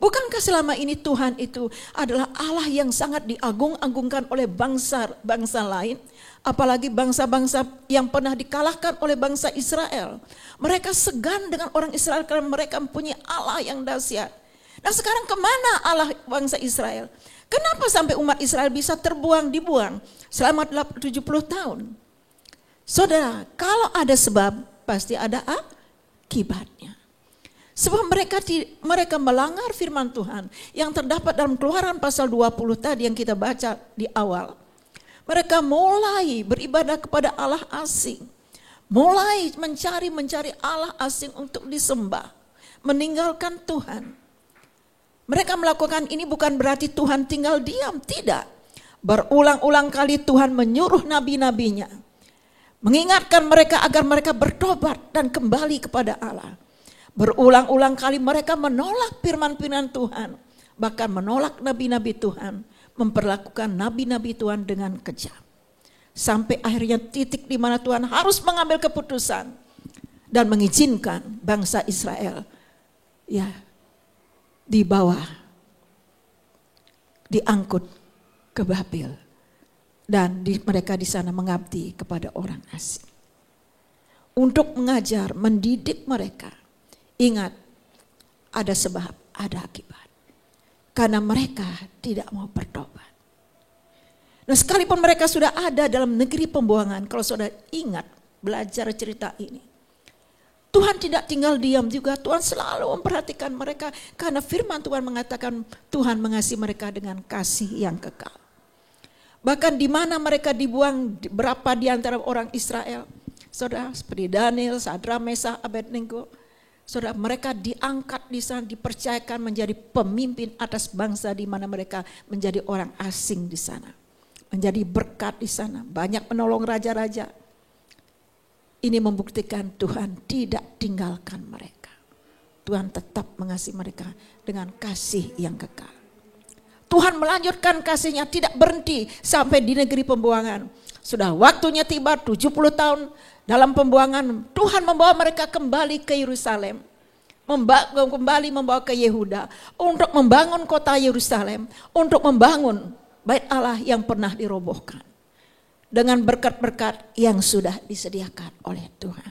Bukankah selama ini Tuhan itu adalah Allah yang sangat diagung-agungkan oleh bangsa lain? Apalagi bangsa-bangsa yang pernah dikalahkan oleh bangsa Israel. Mereka segan dengan orang Israel karena mereka mempunyai Allah yang dahsyat. Nah sekarang kemana Allah bangsa Israel? Kenapa sampai umat Israel bisa dibuang selama 70 tahun? Saudara, kalau ada sebab pasti ada akibatnya. Sebab mereka melanggar firman Tuhan yang terdapat dalam Keluaran pasal 20 tadi yang kita baca di awal. Mereka mulai beribadah kepada Allah asing. Mulai mencari Allah asing untuk disembah. Meninggalkan Tuhan. Mereka melakukan ini bukan berarti Tuhan tinggal diam. Tidak. Berulang-ulang kali Tuhan menyuruh nabi-nabinya. Mengingatkan mereka agar mereka bertobat dan kembali kepada Allah. Berulang-ulang kali mereka menolak firman-firman Tuhan. Bahkan menolak nabi-nabi Tuhan. Memperlakukan nabi-nabi Tuhan dengan kejam. Sampai akhirnya titik di mana Tuhan harus mengambil keputusan. Dan mengizinkan bangsa Israel dibawa, diangkut ke Babel. Dan mereka di sana mengabdi kepada orang asing. Untuk mengajar, mendidik mereka. Ingat, ada sebab. ada akibat. Karena mereka tidak mau bertobat. Nah, sekalipun mereka sudah ada dalam negeri pembuangan, kalau saudara ingat belajar cerita ini, Tuhan tidak tinggal diam juga. Tuhan selalu memperhatikan mereka, karena firman Tuhan mengatakan Tuhan mengasihi mereka dengan kasih yang kekal. Bahkan di mana mereka dibuang, berapa di antara orang Israel, saudara, seperti Daniel, Sadrak, Meshach, Abednego, saudara, mereka diangkat di sana, dipercayakan menjadi pemimpin atas bangsa di mana mereka menjadi orang asing di sana. Menjadi berkat di sana, banyak menolong raja-raja. Ini membuktikan Tuhan tidak tinggalkan mereka. Tuhan tetap mengasihi mereka dengan kasih yang kekal. Tuhan melanjutkan kasihnya, tidak berhenti sampai di negeri pembuangan. Sudah waktunya tiba 70 tahun dalam pembuangan, Tuhan membawa mereka kembali ke Yerusalem. Kembali membawa ke Yehuda untuk membangun kota Yerusalem, untuk membangun Bait Allah yang pernah dirobohkan dengan berkat-berkat yang sudah disediakan oleh Tuhan.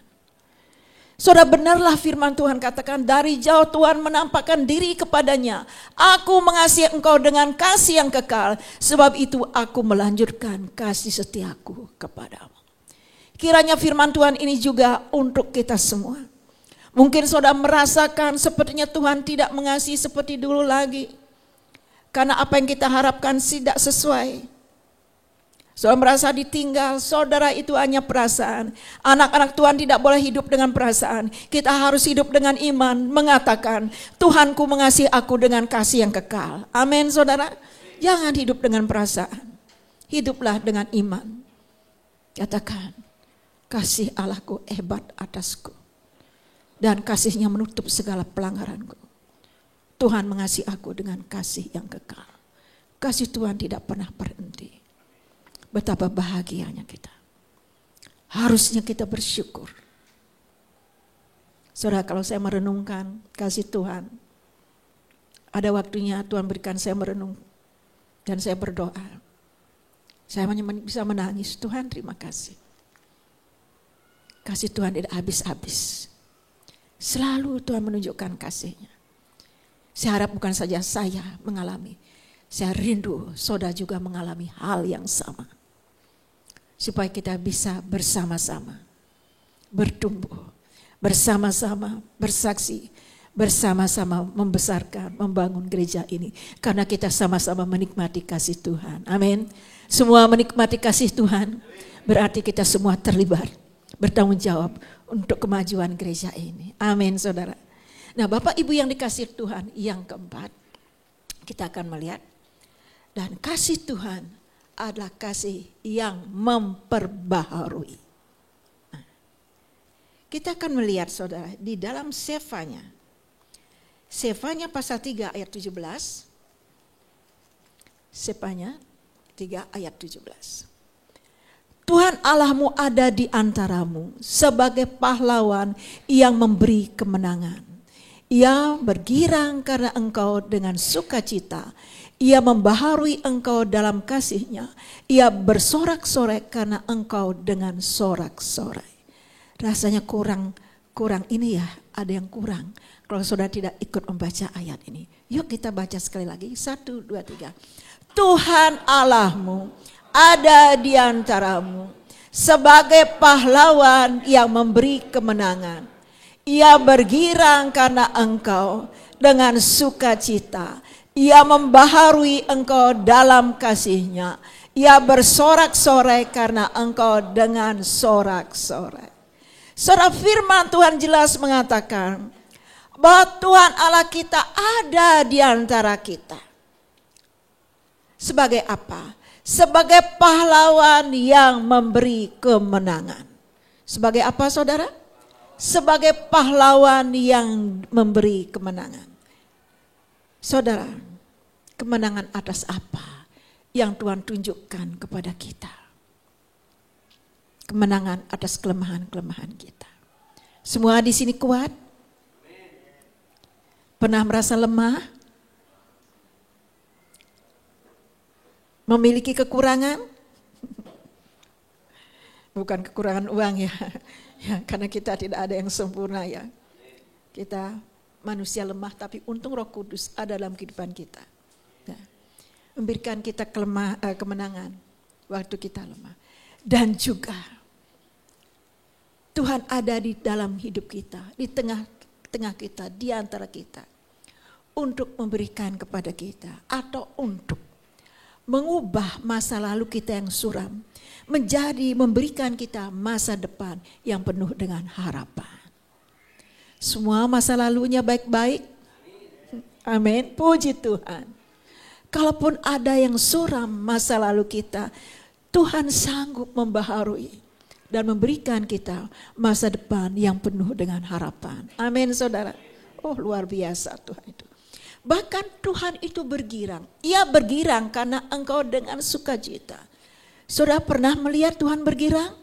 Saudara, benarlah firman Tuhan katakan, dari jauh Tuhan menampakkan diri kepadanya. Aku mengasihi engkau dengan kasih yang kekal, sebab itu aku melanjutkan kasih setiaku kepadamu. Kiranya firman Tuhan ini juga untuk kita semua. Mungkin saudara merasakan sepertinya Tuhan tidak mengasihi seperti dulu lagi. Karena apa yang kita harapkan tidak sesuai. Saudara merasa ditinggal, saudara itu hanya perasaan. Anak-anak Tuhan tidak boleh hidup dengan perasaan. Kita harus hidup dengan iman, mengatakan Tuhanku mengasihi aku dengan kasih yang kekal. Amin saudara. Jangan hidup dengan perasaan. Hiduplah dengan iman. Katakan, kasih Allahku hebat atasku. Dan kasihnya menutup segala pelanggaranku. Tuhan mengasihi aku dengan kasih yang kekal. Kasih Tuhan tidak pernah berhenti. Betapa bahagianya kita. Harusnya kita bersyukur. Saudara, kalau saya merenungkan kasih Tuhan, ada waktunya Tuhan berikan saya merenung dan saya berdoa. Saya hanya bisa menangis. Tuhan, terima kasih. Kasih Tuhan tidak habis-habis. Selalu Tuhan menunjukkan kasih-Nya. Saya harap bukan saja saya mengalami, saya rindu saudara juga mengalami hal yang sama. Supaya kita bisa bersama-sama bertumbuh, bersama-sama bersaksi, bersama-sama membesarkan, membangun gereja ini. Karena kita sama-sama menikmati kasih Tuhan. Amin. Semua menikmati kasih Tuhan, berarti kita semua terlibat, bertanggung jawab untuk kemajuan gereja ini. Amin saudara. Nah, Bapak Ibu yang dikasihi Tuhan, yang keempat kita akan melihat, dan kasih Tuhan adalah kasih yang memperbaharui. Nah, kita akan melihat saudara di dalam Sefanya pasal 3 ayat 17. Sefanya 3 ayat 17. Tuhan Allahmu ada di antaramu sebagai pahlawan yang memberi kemenangan. Ia bergirang karena engkau dengan sukacita. Ia membaharui engkau dalam kasih-Nya. Ia bersorak-sorai karena engkau dengan sorak-sorai. Rasanya kurang ini ya, ada yang kurang. Kalau saudara tidak ikut membaca ayat ini. Yuk kita baca sekali lagi. 1, 2, 3. Tuhan Allahmu ada di antaramu sebagai pahlawan yang memberi kemenangan. Ia bergirang karena engkau dengan sukacita. Ia membaharui engkau dalam kasih-Nya. Ia bersorak-sorai karena engkau dengan sorak-sorai. Saudara, firman Tuhan jelas mengatakan bahwa Tuhan Allah kita ada di antara kita. Sebagai apa? Sebagai pahlawan yang memberi kemenangan. Sebagai apa saudara? Sebagai pahlawan yang memberi kemenangan. Saudara, kemenangan atas apa yang Tuhan tunjukkan kepada kita? Kemenangan atas kelemahan-kelemahan kita. Semua di sini kuat? Pernah merasa lemah? Memiliki kekurangan? Bukan kekurangan uang ya. Ya, karena kita tidak ada yang sempurna ya. Kita manusia lemah, tapi untung Roh Kudus ada dalam kehidupan kita. Nah, memberikan kita kemenangan waktu kita lemah. Dan juga Tuhan ada di dalam hidup kita, di tengah kita, di antara kita. Untuk memberikan kepada kita atau untuk mengubah masa lalu kita yang suram menjadi memberikan kita masa depan yang penuh dengan harapan. Semua masa lalunya baik-baik. Amin. Puji Tuhan. Kalaupun ada yang suram masa lalu kita, Tuhan sanggup membaharui dan memberikan kita masa depan yang penuh dengan harapan. Amin, saudara. Oh, luar biasa Tuhan itu. Bahkan Tuhan itu bergirang. Ia bergirang karena engkau dengan sukacita. Saudara pernah melihat Tuhan bergirang?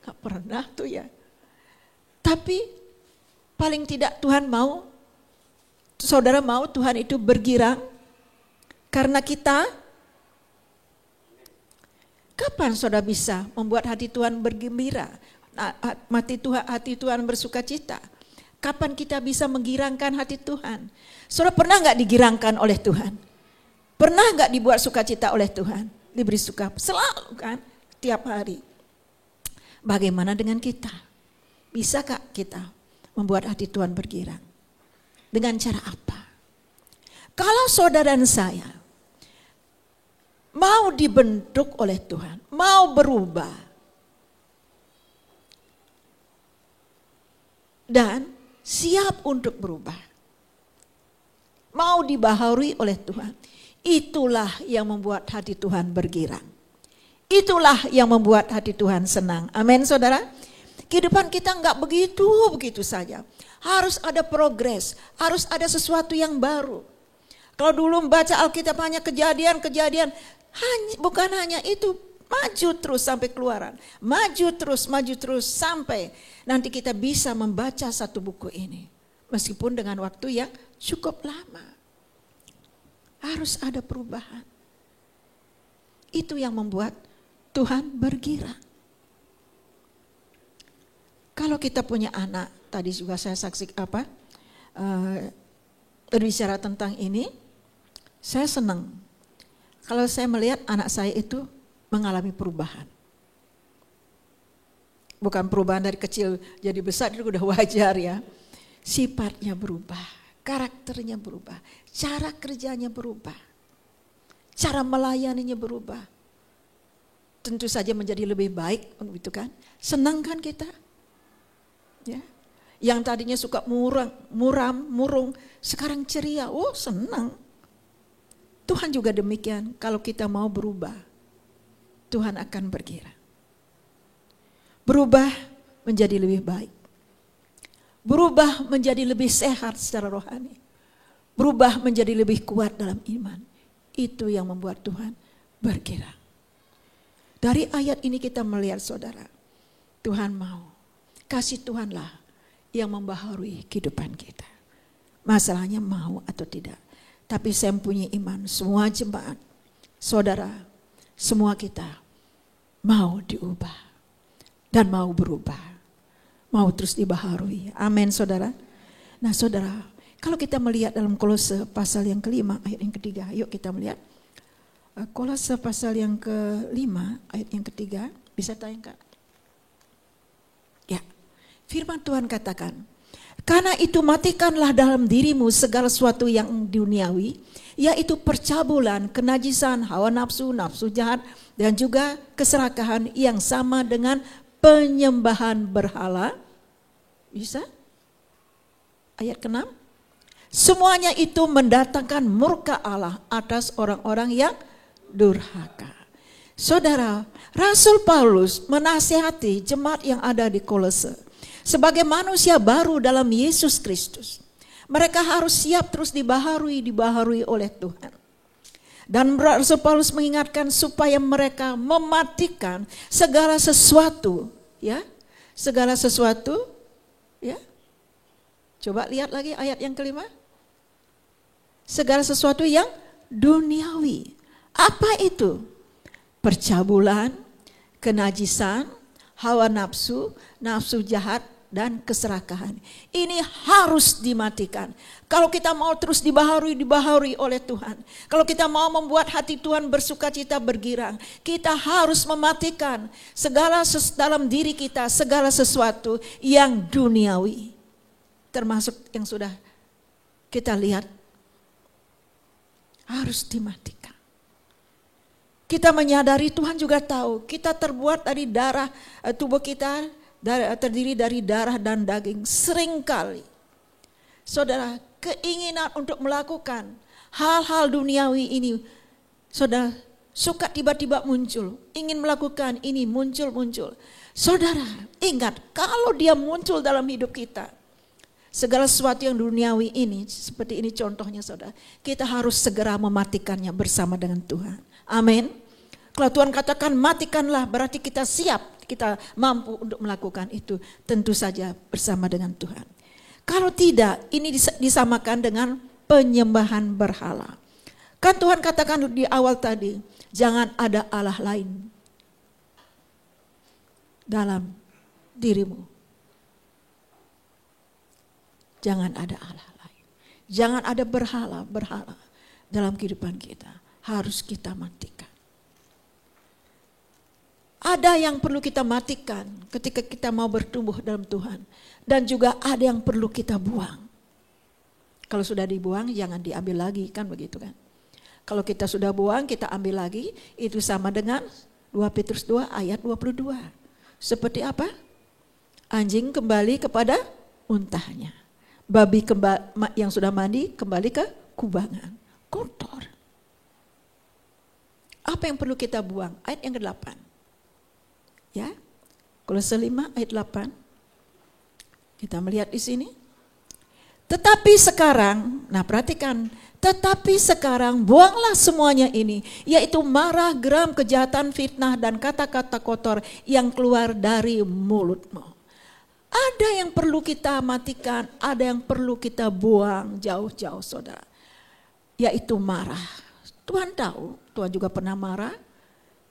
Gak pernah tuh ya. Tapi paling tidak Tuhan mau, saudara mau Tuhan itu bergirang karena kita. Kapan saudara bisa membuat hati Tuhan bergembira, hati Tuhan bersukacita? Kapan kita bisa menggirangkan hati Tuhan? Saudara pernah gak digirangkan oleh Tuhan? Pernah gak dibuat sukacita oleh Tuhan? Diberi suka selalu kan, tiap hari. Bagaimana dengan kita? Bisakah kita membuat hati Tuhan bergirang? Dengan cara apa? Kalau saudara dan saya mau dibentuk oleh Tuhan, mau berubah, dan siap untuk berubah, mau dibaharui oleh Tuhan, itulah yang membuat hati Tuhan bergirang. Itulah yang membuat hati Tuhan senang. Amin, saudara. Kehidupan kita enggak begitu saja. Harus ada progres, harus ada sesuatu yang baru. Kalau dulu membaca Alkitab hanya kejadian, bukan hanya itu, maju terus sampai keluaran. Maju terus sampai nanti kita bisa membaca satu buku ini. Meskipun dengan waktu yang cukup lama. Harus ada perubahan. Itu yang membuat Tuhan bergirang. Kalau kita punya anak, tadi juga saya berbicara tentang ini, saya senang. Kalau saya melihat anak saya itu mengalami perubahan. Bukan perubahan dari kecil jadi besar, itu udah wajar ya. Sifatnya berubah, karakternya berubah, cara kerjanya berubah, cara melayaninya berubah. Tentu saja menjadi lebih baik, begitu kan? Senang kan kita? Ya. Yang tadinya suka murung, sekarang ceria. Oh, senang. Tuhan juga demikian, kalau kita mau berubah, Tuhan akan bergirang. Berubah menjadi lebih baik. Berubah menjadi lebih sehat secara rohani. Berubah menjadi lebih kuat dalam iman. Itu yang membuat Tuhan bergirang. Dari ayat ini kita melihat saudara, Tuhan mau. Kasih Tuhanlah yang membaharui kehidupan kita. Masalahnya mau atau tidak. Tapi saya mempunyai iman, semua jemaat, saudara, semua kita mau diubah dan mau berubah, mau terus dibaharui. Amin, saudara. Nah, saudara, kalau kita melihat dalam Kolose pasal yang ke-5 ayat yang ke-3, yuk kita melihat Kolose pasal yang ke-5 ayat yang ke-3, bisa tayang Kak? Ya, firman Tuhan katakan, karena itu matikanlah dalam dirimu segala sesuatu yang duniawi, yaitu percabulan, kenajisan, hawa nafsu, nafsu jahat, dan juga keserakahan yang sama dengan penyembahan berhala. Bisa? Ayat ke-6. Semuanya itu mendatangkan murka Allah atas orang-orang yang durhaka. Saudara, Rasul Paulus menasihati jemaat yang ada di Kolose. Sebagai manusia baru dalam Yesus Kristus, mereka harus siap terus dibaharui oleh Tuhan. Dan Rasul Paulus mengingatkan supaya mereka mematikan segala sesuatu, ya, segala sesuatu, ya. Coba lihat lagi ayat yang ke-5. Segala sesuatu yang duniawi. Apa itu? Percabulan, kenajisan, hawa nafsu, nafsu jahat, dan keserakahan. Ini harus dimatikan. Kalau kita mau terus dibaharui oleh Tuhan. Kalau kita mau membuat hati Tuhan bersukacita bergirang. Kita harus mematikan segala dalam diri kita, segala sesuatu yang duniawi. Termasuk yang sudah kita lihat. Harus dimatikan. Kita menyadari Tuhan juga tahu kita terbuat dari darah, tubuh kita terdiri dari darah dan daging. Seringkali saudara, keinginan untuk melakukan hal-hal duniawi ini, saudara, suka tiba-tiba muncul. Ingin melakukan ini muncul. Saudara, ingat kalau dia muncul dalam hidup kita, segala sesuatu yang duniawi ini, seperti ini contohnya saudara, kita harus segera mematikannya bersama dengan Tuhan. Amin. Kalau Tuhan katakan matikanlah, berarti kita siap, kita mampu untuk melakukan itu. Tentu saja bersama dengan Tuhan. Kalau tidak, ini disamakan dengan penyembahan berhala. Kan Tuhan katakan di awal tadi, jangan ada Allah lain dalam dirimu. Jangan ada Allah lain. Jangan ada berhala dalam kehidupan kita. Harus kita matikan. Ada yang perlu kita matikan ketika kita mau bertumbuh dalam Tuhan. Dan juga ada yang perlu kita buang. Kalau sudah dibuang jangan diambil lagi, kan begitu kan. Kalau kita sudah buang kita ambil lagi, itu sama dengan 2 Petrus 2 ayat 22. Seperti apa? Anjing kembali kepada untahnya. Babi yang sudah mandi kembali ke kubangan. Kotor. Apa yang perlu kita buang? Ayat yang ke-8. Ya. Kolose 5 ayat 8. Kita melihat di sini. Tetapi sekarang, nah perhatikan, tetapi sekarang buanglah semuanya ini, yaitu marah, geram, kejahatan, fitnah dan kata-kata kotor yang keluar dari mulutmu. Ada yang perlu kita matikan, ada yang perlu kita buang jauh-jauh saudara. Yaitu marah. Tuhan tahu, Tuhan juga pernah marah.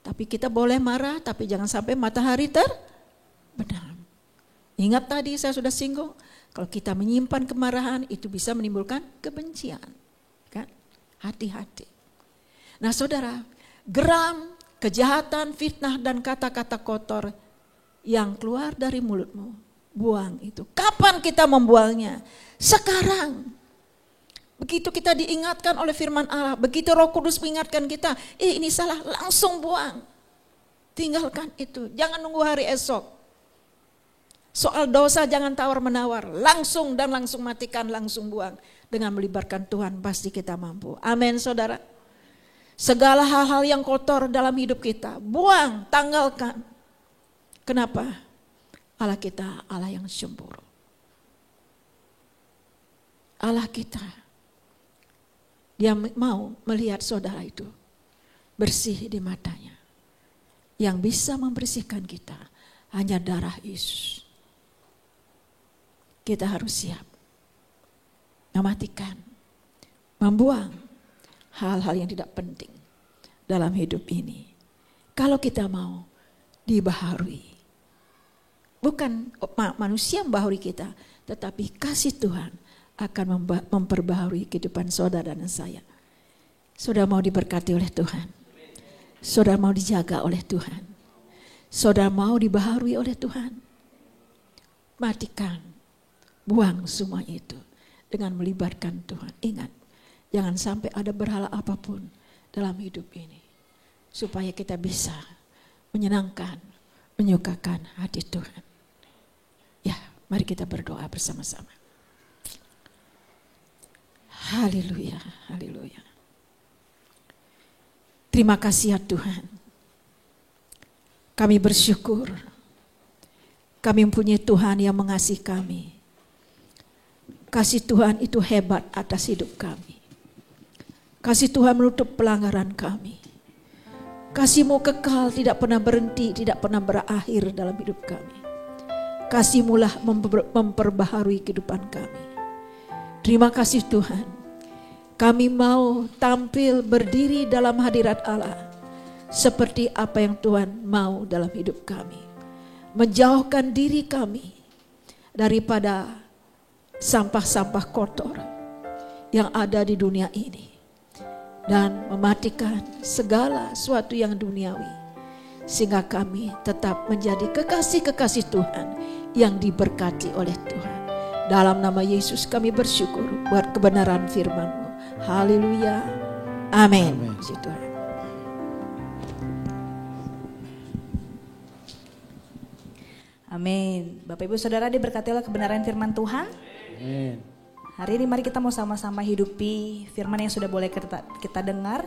Tapi kita boleh marah, tapi jangan sampai matahari terbenam. Ingat tadi saya sudah singgung, kalau kita menyimpan kemarahan itu bisa menimbulkan kebencian. Kan? Hati-hati. Nah saudara, geram, kejahatan, fitnah dan kata-kata kotor yang keluar dari mulutmu, buang itu. Kapan kita membuangnya? Sekarang. Begitu kita diingatkan oleh firman Allah, begitu Roh Kudus mengingatkan kita, ini salah, langsung buang. Tinggalkan itu, jangan nunggu hari esok. Soal dosa jangan tawar-menawar, langsung matikan, langsung buang. Dengan melibatkan Tuhan pasti kita mampu. Amin saudara. Segala hal-hal yang kotor dalam hidup kita, buang, tanggalkan. Kenapa? Allah kita Allah yang cemburu. Allah kita, Dia mau melihat saudara itu bersih di matanya. Yang bisa membersihkan kita hanya darah Yesus. Kita harus siap mematikan, membuang hal-hal yang tidak penting dalam hidup ini. Kalau kita mau dibaharui. Bukan manusia membaharui kita, tetapi kasih Tuhan akan memperbaharui kehidupan saudara dan saya. Saudara mau diberkati oleh Tuhan. Saudara mau dijaga oleh Tuhan. Saudara mau dibaharui oleh Tuhan. Matikan, buang semua itu dengan melibatkan Tuhan. Ingat, jangan sampai ada berhala apapun dalam hidup ini. Supaya kita bisa menyenangkan, menyukakan hati Tuhan. Ya, mari kita berdoa bersama-sama. Haleluya, haleluya. Terima kasih ya Tuhan. Kami bersyukur. Kami mempunyai Tuhan yang mengasihi kami. Kasih Tuhan itu hebat atas hidup kami. Kasih Tuhan menutup pelanggaran kami. Kasih-Mu kekal, tidak pernah berhenti, tidak pernah berakhir dalam hidup kami. Kasih-Mu lah memperbaharui kehidupan kami. Terima kasih Tuhan. Kami mau tampil berdiri dalam hadirat Allah seperti apa yang Tuhan mau dalam hidup kami. Menjauhkan diri kami daripada sampah-sampah kotor yang ada di dunia ini. Dan mematikan segala sesuatu yang duniawi. Sehingga kami tetap menjadi kekasih-kekasih Tuhan yang diberkati oleh Tuhan. Dalam nama Yesus kami bersyukur buat kebenaran firman-Mu. Haleluya. Amin. Puji Tuhan. Amin. Bapak Ibu Saudara diberkati oleh kebenaran firman Tuhan. Amin. Hari ini mari kita mau sama-sama hidupi firman yang sudah boleh kita dengar.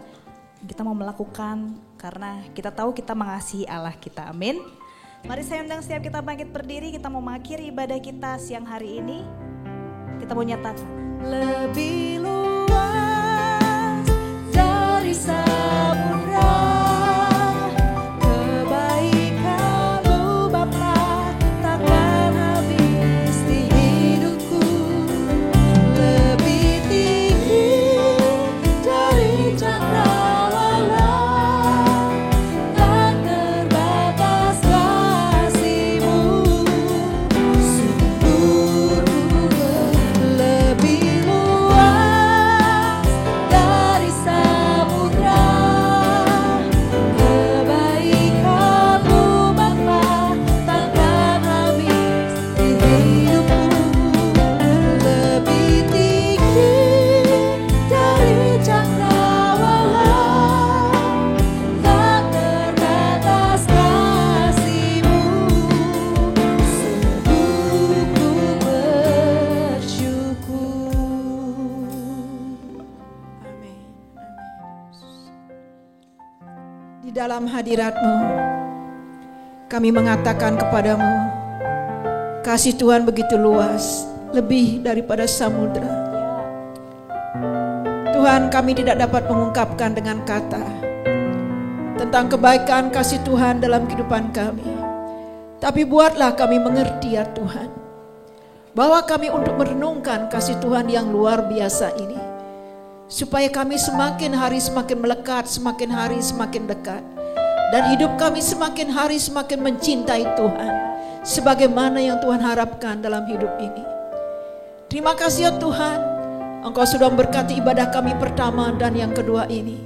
Kita mau melakukan karena kita tahu kita mengasihi Allah kita. Amin. Mari saya undang setiap kita bangkit berdiri. Kita mau mengakhiri ibadah kita siang hari ini. Kita mau nyatakan lebih luas dari samudra. Dalam hadirat-Mu, kami mengatakan kepadamu, kasih Tuhan begitu luas, lebih daripada samudra. Tuhan, kami tidak dapat mengungkapkan dengan kata tentang kebaikan kasih Tuhan dalam kehidupan kami. Tapi buatlah kami mengerti ya Tuhan, bahwa kami untuk merenungkan kasih Tuhan yang luar biasa ini, supaya kami semakin hari semakin melekat, semakin hari semakin dekat. Dan hidup kami semakin hari semakin mencintai Tuhan, sebagaimana yang Tuhan harapkan dalam hidup ini. Terima kasih ya Tuhan, Engkau sudah memberkati ibadah kami pertama dan yang kedua ini.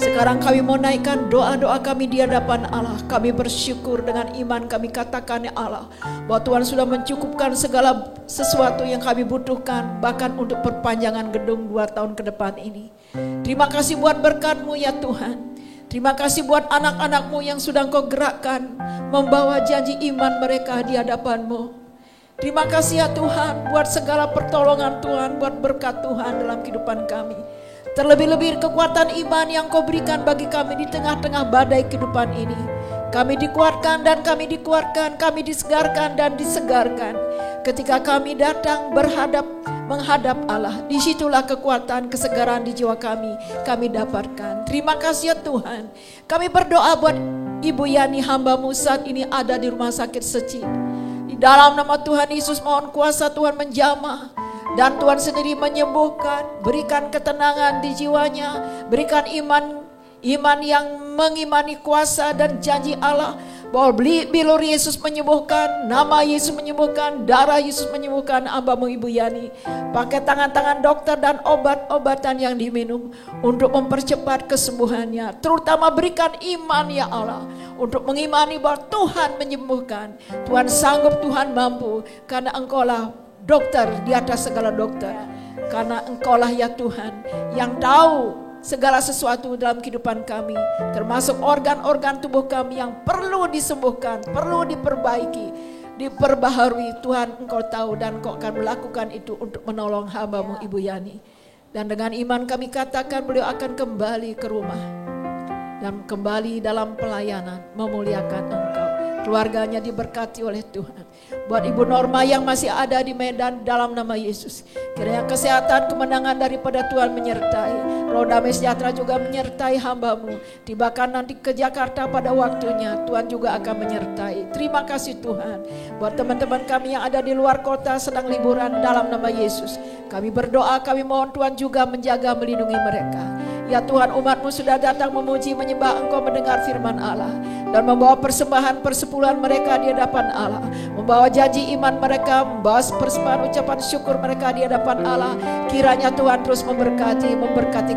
Sekarang kami mau naikkan doa-doa kami di hadapan Allah. Kami bersyukur dengan iman kami katakan ya Allah, bahwa Tuhan sudah mencukupkan segala sesuatu yang kami butuhkan, bahkan untuk perpanjangan gedung 2 tahun ke depan ini. Terima kasih buat berkat-Mu ya Tuhan. Terima kasih buat anak-anak-Mu yang sudah Engkau gerakkan, membawa janji iman mereka di hadapan-Mu. Terima kasih ya Tuhan buat segala pertolongan Tuhan, buat berkat Tuhan dalam kehidupan kami. Terlebih-lebih kekuatan iman yang Kau berikan bagi kami di tengah-tengah badai kehidupan ini. Kami dikuatkan dan kami dikuatkan, kami disegarkan dan disegarkan. Ketika kami datang menghadap Allah, disitulah kekuatan kesegaran di jiwa kami dapatkan. Terima kasih ya Tuhan. Kami berdoa buat Ibu Yani hamba-Mu saat ini ada di rumah sakit Secit. Di dalam nama Tuhan Yesus mohon kuasa Tuhan menjamah. Dan Tuhan sendiri menyembuhkan, berikan ketenangan di jiwanya, berikan iman yang mengimani kuasa dan janji Allah. Bahwa bilur Yesus menyembuhkan, nama Yesus menyembuhkan, darah Yesus menyembuhkan hamba-Mu Ibu Yani. Pakai tangan-tangan dokter dan obat-obatan yang diminum untuk mempercepat kesembuhannya. Terutama berikan iman ya Allah, untuk mengimani bahwa Tuhan menyembuhkan. Tuhan sanggup, Tuhan mampu, karena Engkau-lah dokter di atas segala dokter. Karena Engkau-lah ya Tuhan yang tahu segala sesuatu dalam kehidupan kami, termasuk organ-organ tubuh kami yang perlu disembuhkan, perlu diperbaiki, diperbaharui. Tuhan Engkau tahu dan Engkau akan melakukan itu untuk menolong hamba-Mu Ibu Yani. Dan dengan iman kami katakan beliau akan kembali ke rumah dan kembali dalam pelayanan memuliakan Engkau. Keluarganya diberkati oleh Tuhan. Buat Ibu Norma yang masih ada di Medan, dalam nama Yesus, kiranya kesehatan, kemenangan daripada Tuhan menyertai. Roh damai sejahtera juga menyertai hamba-Mu. Tibakan nanti ke Jakarta pada waktunya, Tuhan juga akan menyertai. Terima kasih Tuhan. Buat teman-teman kami yang ada di luar kota sedang liburan, dalam nama Yesus, kami berdoa, kami mohon Tuhan juga menjaga, melindungi mereka. Ya Tuhan, umat-Mu sudah datang memuji, menyembah Engkau, mendengar firman Allah. dan membawa persembahan persepuluhan mereka di hadapan Allah, membawa janji iman mereka, membawa persembahan ucapan syukur mereka di hadapan Allah. Kiranya Tuhan terus memberkati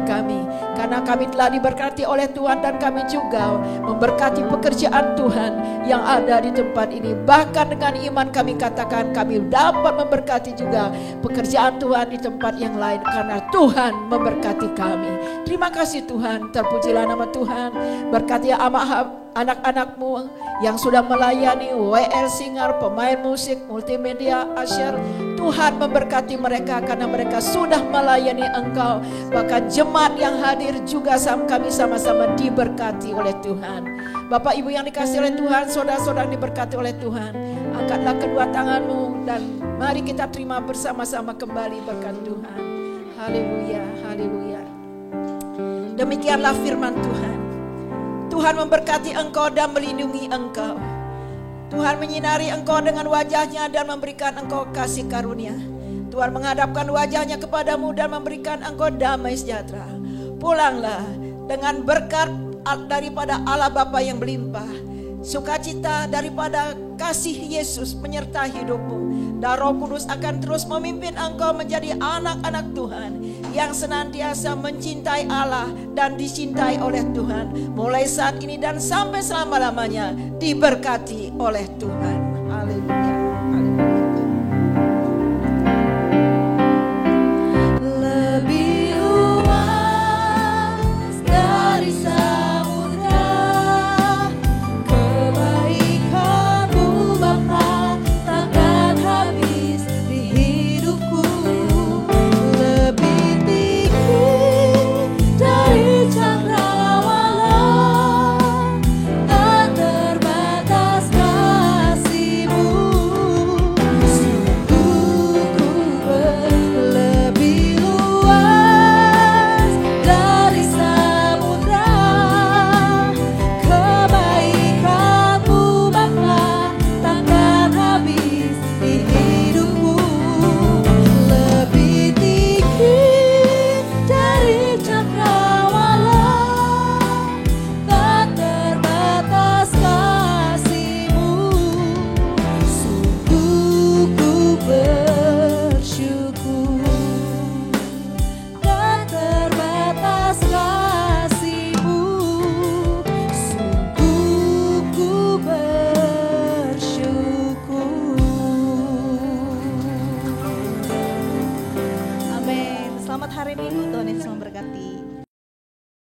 kami, karena kami telah diberkati oleh Tuhan, dan kami juga memberkati pekerjaan Tuhan yang ada di tempat ini. Bahkan dengan iman kami katakan kami dapat memberkati juga pekerjaan Tuhan di tempat yang lain, karena Tuhan memberkati kami. Terima kasih Tuhan, terpujilah nama Tuhan. Berkati anak-anakmu yang sudah melayani, WL Singer, pemain musik, multimedia, Asher. Tuhan memberkati mereka karena mereka sudah melayani Engkau. Bahkan jemaat yang hadir juga kami sama-sama diberkati oleh Tuhan. Bapak Ibu yang dikasihi oleh Tuhan, saudara-saudara yang diberkati oleh Tuhan, angkatlah kedua tanganmu dan mari kita terima bersama-sama kembali berkat Tuhan. Haleluya, haleluya. Demikianlah firman Tuhan. Tuhan memberkati engkau dan melindungi engkau. Tuhan menyinari engkau dengan wajahnya dan memberikan engkau kasih karunia. Tuhan menghadapkan wajahnya kepadamu dan memberikan engkau damai sejahtera. Pulanglah dengan berkat daripada Allah Bapa yang berlimpah, sukacita daripada kasih Yesus menyertai hidupmu, dan Roh Kudus akan terus memimpin engkau menjadi anak-anak Tuhan yang senantiasa mencintai Allah dan dicintai oleh Tuhan, mulai saat ini dan sampai selama-lamanya, diberkati oleh Tuhan.